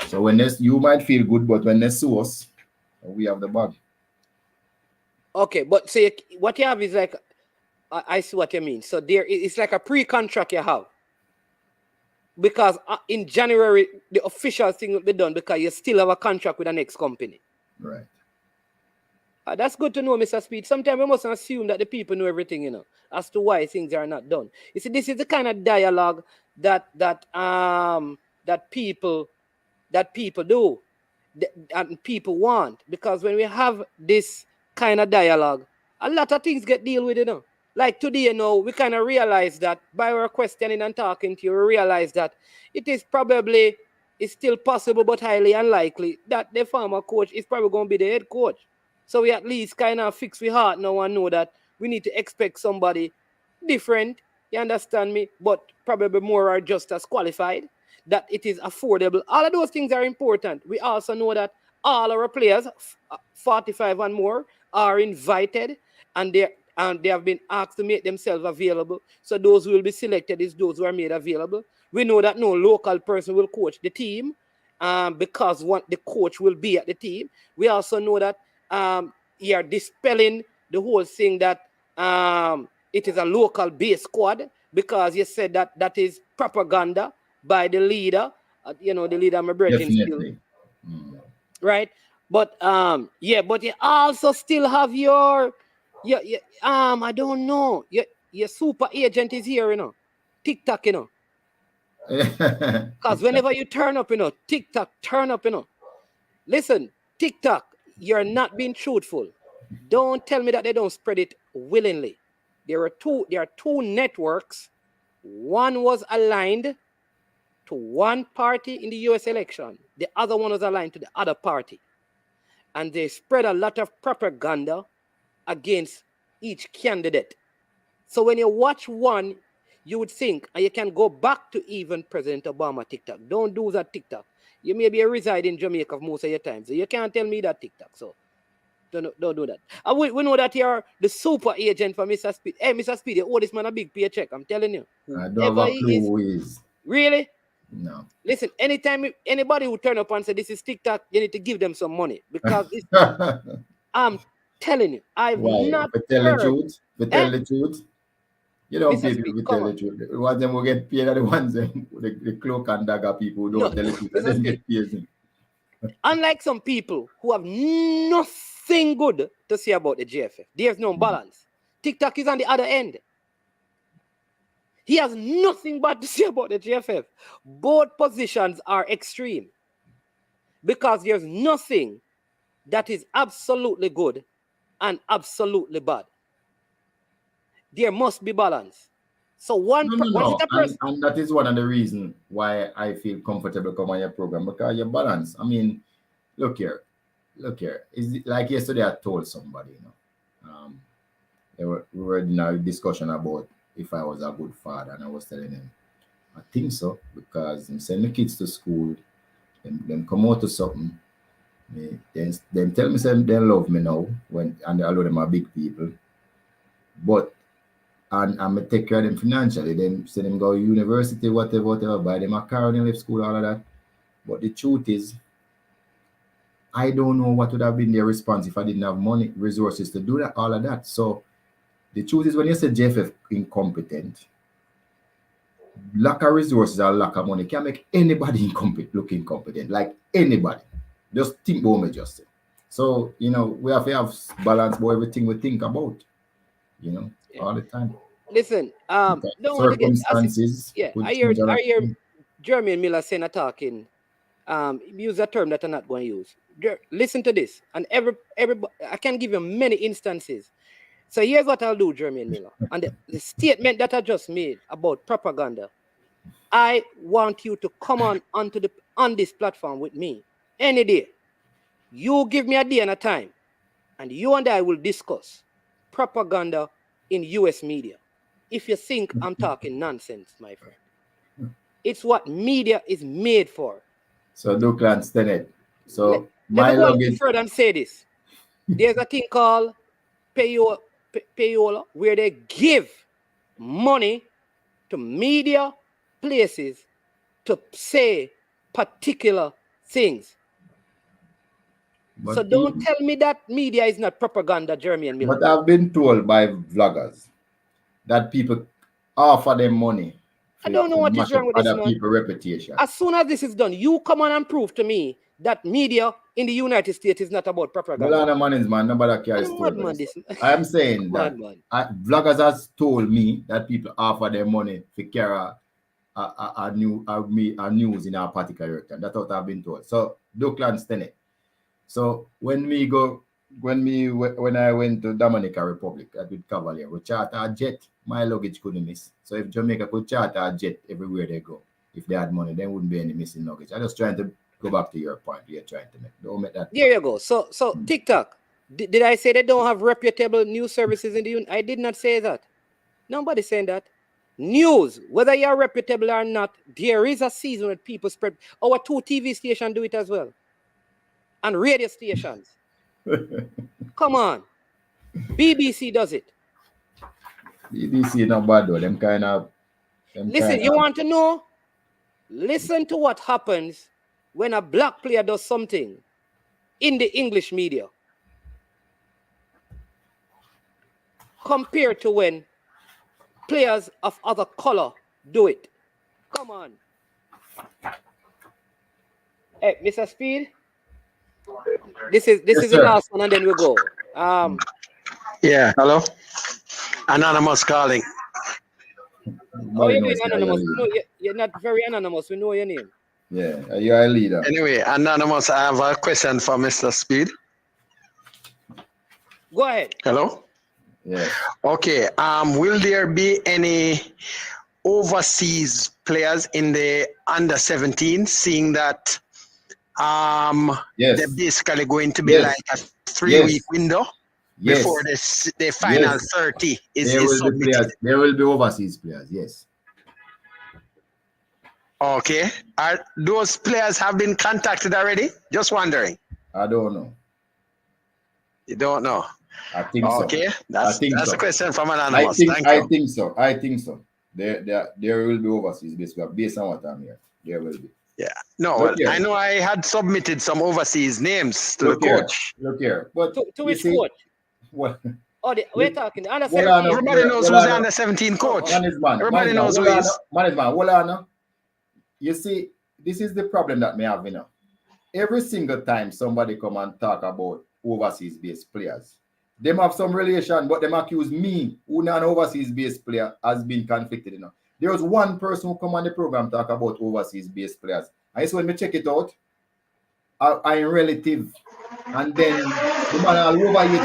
So when this, you might feel good, but when they sue us, we have the bag. Okay, but say what you have is like, I see what you mean. So it's like a pre-contract you have. Because in January, the official thing will be done because you still have a contract with the next company. Right. That's good to know, Mr. Speed. Sometimes we must assume that the people know everything, as to why things are not done. You see, this is the kind of dialogue that people do, and people want. Because when we have this kind of dialogue, a lot of things get dealt with, Like today, we kind of realize that by our questioning and talking to you, we realize that it's still possible but highly unlikely that the former coach is probably going to be the head coach. So we at least kind of fix we heart now and know that we need to expect somebody different, you understand me, but probably more or just as qualified, that it is affordable. All of those things are important. We also know that all our players, 45 and more, are invited, and they have been asked to make themselves available. So those who will be selected is those who are made available. We know that no local person will coach the team, because the coach will be at the team. We also know that you are dispelling the whole thing that it is a local base squad, because you said that is propaganda by the leader, the leader, my brethren, still, Definitely. right? But but you also still have your I don't know, your super agent is here, TikTok, because whenever you turn up, TikTok turn up, Listen, TikTok, you're not being truthful. Don't tell me that they don't spread it willingly. There are two networks. One was aligned to one party in the US election. The other one was aligned to the other party. And they spread a lot of propaganda against each candidate. So when you watch one, you would think, and you can go back to even President Obama TikTok. Don't do that TikTok. You maybe reside in Jamaica most of your time, so you can't tell me that TikTok. So don't do that. And we know that you're the super agent for Mr. Speed. Hey, Mr. Speed, you owe this man a big paycheck. I'm telling you. I don't have a clue who he is. Really? No. Listen, anytime anybody who turn up and say this is TikTok, you need to give them some money, because I'm telling you, I've Why? not But tell heard. the truth. But tell the truth. You don't Mr. pay Speed, people to come tell on. the truth. The ones them will get paid are the ones the cloak and dagger people who don't No, tell the truth. Mr. And then Speed. get paid. Unlike some people who have nothing good to say about the GFF, there's no balance. TikTok is on the other end. He has nothing bad to say about the GFF. Both positions are extreme, because there's nothing that is absolutely good and absolutely bad. There must be balance. So No. And that is one of the reasons why I feel comfortable come on your program, because you balance. I mean, look here. Is it like yesterday I told somebody, we were in a discussion about if I was a good father, and I was telling him, I think so, because I'm sending the kids to school, them come out to something, then tell me say they love me now, and all of them are big people, but and I'm gonna take care of them financially, then send them go university, whatever, buy them a car when they leave school, all of that. But the truth is, I don't know what would have been their response if I didn't have money, resources to do that, all of that. So the truth is, when you say JFF incompetent, lack of resources or lack of money can make anybody look incompetent. Like anybody. Just think about me just say. So, you know, we have to have balance about everything we think about, you know, all the time. Listen, don't want to get Circumstances. I hear Jeremy Miller saying a talking. Use a term that I'm not going to use. Listen to this, and every I can give you many instances. So here's what I'll do, Jeremy Miller, and the statement that I just made about propaganda. I want you to come on this platform with me any day. You give me a day and a time, and you and I will discuss propaganda in U.S. media. If you think I'm talking nonsense, my friend, it's what media is made for. So Douglas Stennett. So let me go a little further and say this. There's a thing called payola where they give money to media places to say particular things. But so don't tell me that media is not propaganda, Jeremy and Miller. But I've been told by vloggers that people offer them money. I don't know what is wrong with this, man. People's reputation. As soon as this is done, you come on and prove to me that media in the United States is not about propaganda. Well, man, nobody cares. I am saying that vloggers has told me that people offer them money to carry a news in a particular area. That's what I've been told. So Douglas Stennett. So when I went to Dominica Republic with Cavalier, we charter a jet. My luggage couldn't miss. So if Jamaica could charter a jet everywhere they go, if they had money, there wouldn't be any missing luggage. I'm just trying to go back to your point you're trying to make. Don't make that. There you go. So TikTok. Did I say they don't have reputable news services in the Union? I did not say that. Nobody's saying that. News, whether you're reputable or not, there is a season when people spread. Our 2 TV stations do it as well. And radio stations. Come on. BBC does it. BBC not bad though. Listen, you want to know? Listen to what happens when a black player does something in the English media compared to when players of other color do it. Come on. Hey, Mr. Speed. This is the last one, and then we go. Yeah, hello. Anonymous calling. Oh, you're anonymous. No, you're not very anonymous. We know your name. Yeah, you're a leader. Anyway, Anonymous, I have a question for Mr. Speed. Go ahead. Hello? Yeah. Okay. Will there be any overseas players in the under 17, seeing that they're basically going to be like a 3-week window before the final 30 is submitted? There will be overseas players, yes. Okay. Are those players have been contacted already? Just wondering. I don't know. You don't know? I think so. Okay. That's a question from Anonymous. I think so. There will be overseas based on what I'm here. There will be. Yeah. No, well, I know I had submitted some overseas names to the coach. Look here. But to which coach? What? We're talking under 17. Everybody knows who's the under 17 coach. Everybody knows who he is. Management. You see, this is the problem that may have, Every single time somebody come and talk about overseas-based players, they have some relation, but they accuse me, who not an overseas-based player, has been conflicted, There was one person who come on the program talk about overseas-based players. And so when we check it out, I'm relative. And then the man all over age,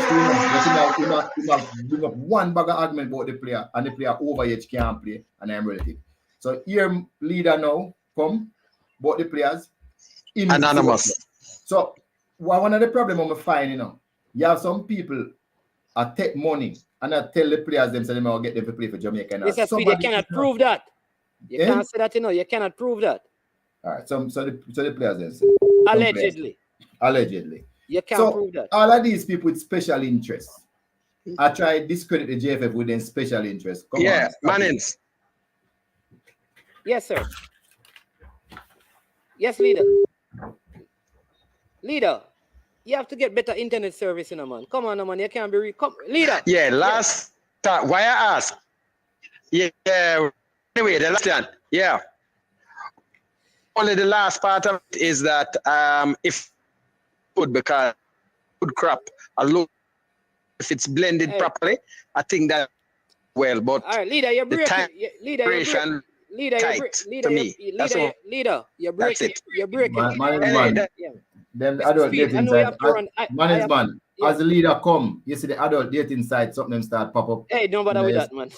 he bring up one bag of argument about the player, and the player over age can't play, and I'm relative. So here leader now come about the players. Anonymous. So one of the problems I'm finding, you have some people take money and I tell the players them say they will get them to play for Jamaica. Mr. Speed, you cannot prove that. You can't say that, you cannot prove that. All right, so the players then say. Allegedly. You can't prove that. All of these people with special interests. I try to discredit the JFF with their special interests. Come on, Mannings. Yes, sir. Yes, leader. Leader, you have to get better internet service, man. Come on, man. You can't be leader. Yeah, last time. Why I ask? Yeah, Anyway, the last one, yeah. Only the last part of it is that if good, because good crop alone, if it's blended properly, I think that well. But all right, leader, you're breaking. Leader, you're breaking. Leader, you're breaking. You're breaking. Them adult dating site. Man, as the leader come, you see the adult dating site, something them start pop up. Hey, don't bother with that, man.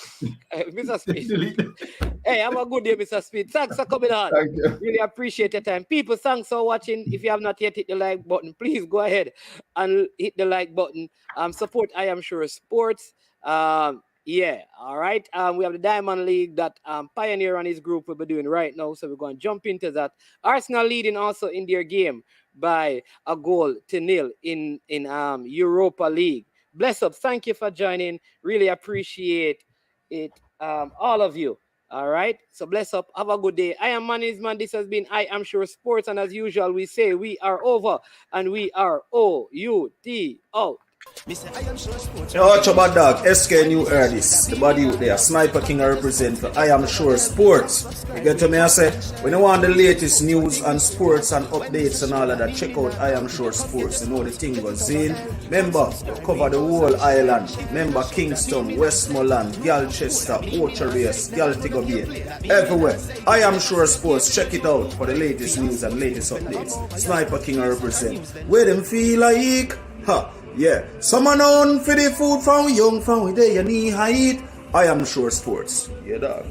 Mr. Speed. Hey, have a good day, Mr. Speed. Thanks for coming on. Thank you. Really appreciate your time. People, thanks for watching. If you have not yet hit the like button, please go ahead and hit the like button. Support I Am Sure Sports. Yeah, all right. We have the Diamond League that Pioneer and his group will be doing right now. So we're going to jump into that. Arsenal leading also in their game by a 1-0 in Europa League. Bless up. Thank you for joining. Really appreciate it. All of you. All right. So bless up. Have a good day. I am Management. This has been I Am Sure Sports. And as usual, we say we are over and we are OUT out. Yo, watch about dog, SK New Erdis, the body out there, Sniper King I represent for I Am Sure Sports. You get to me, I say, when you want the latest news and sports and updates and all of that, check out I Am Sure Sports. You know the thing goes in. Remember, cover the whole island. Remember Kingston, Westmoreland, Galchester, Ocherase, Galtigo Bay, everywhere. I Am Sure Sports, check it out for the latest news and latest updates. Sniper King I represent. Where them feel like, yeah, someone on for the food from young, from we there, you need height. I Am Sure Sports. Yeah, dog.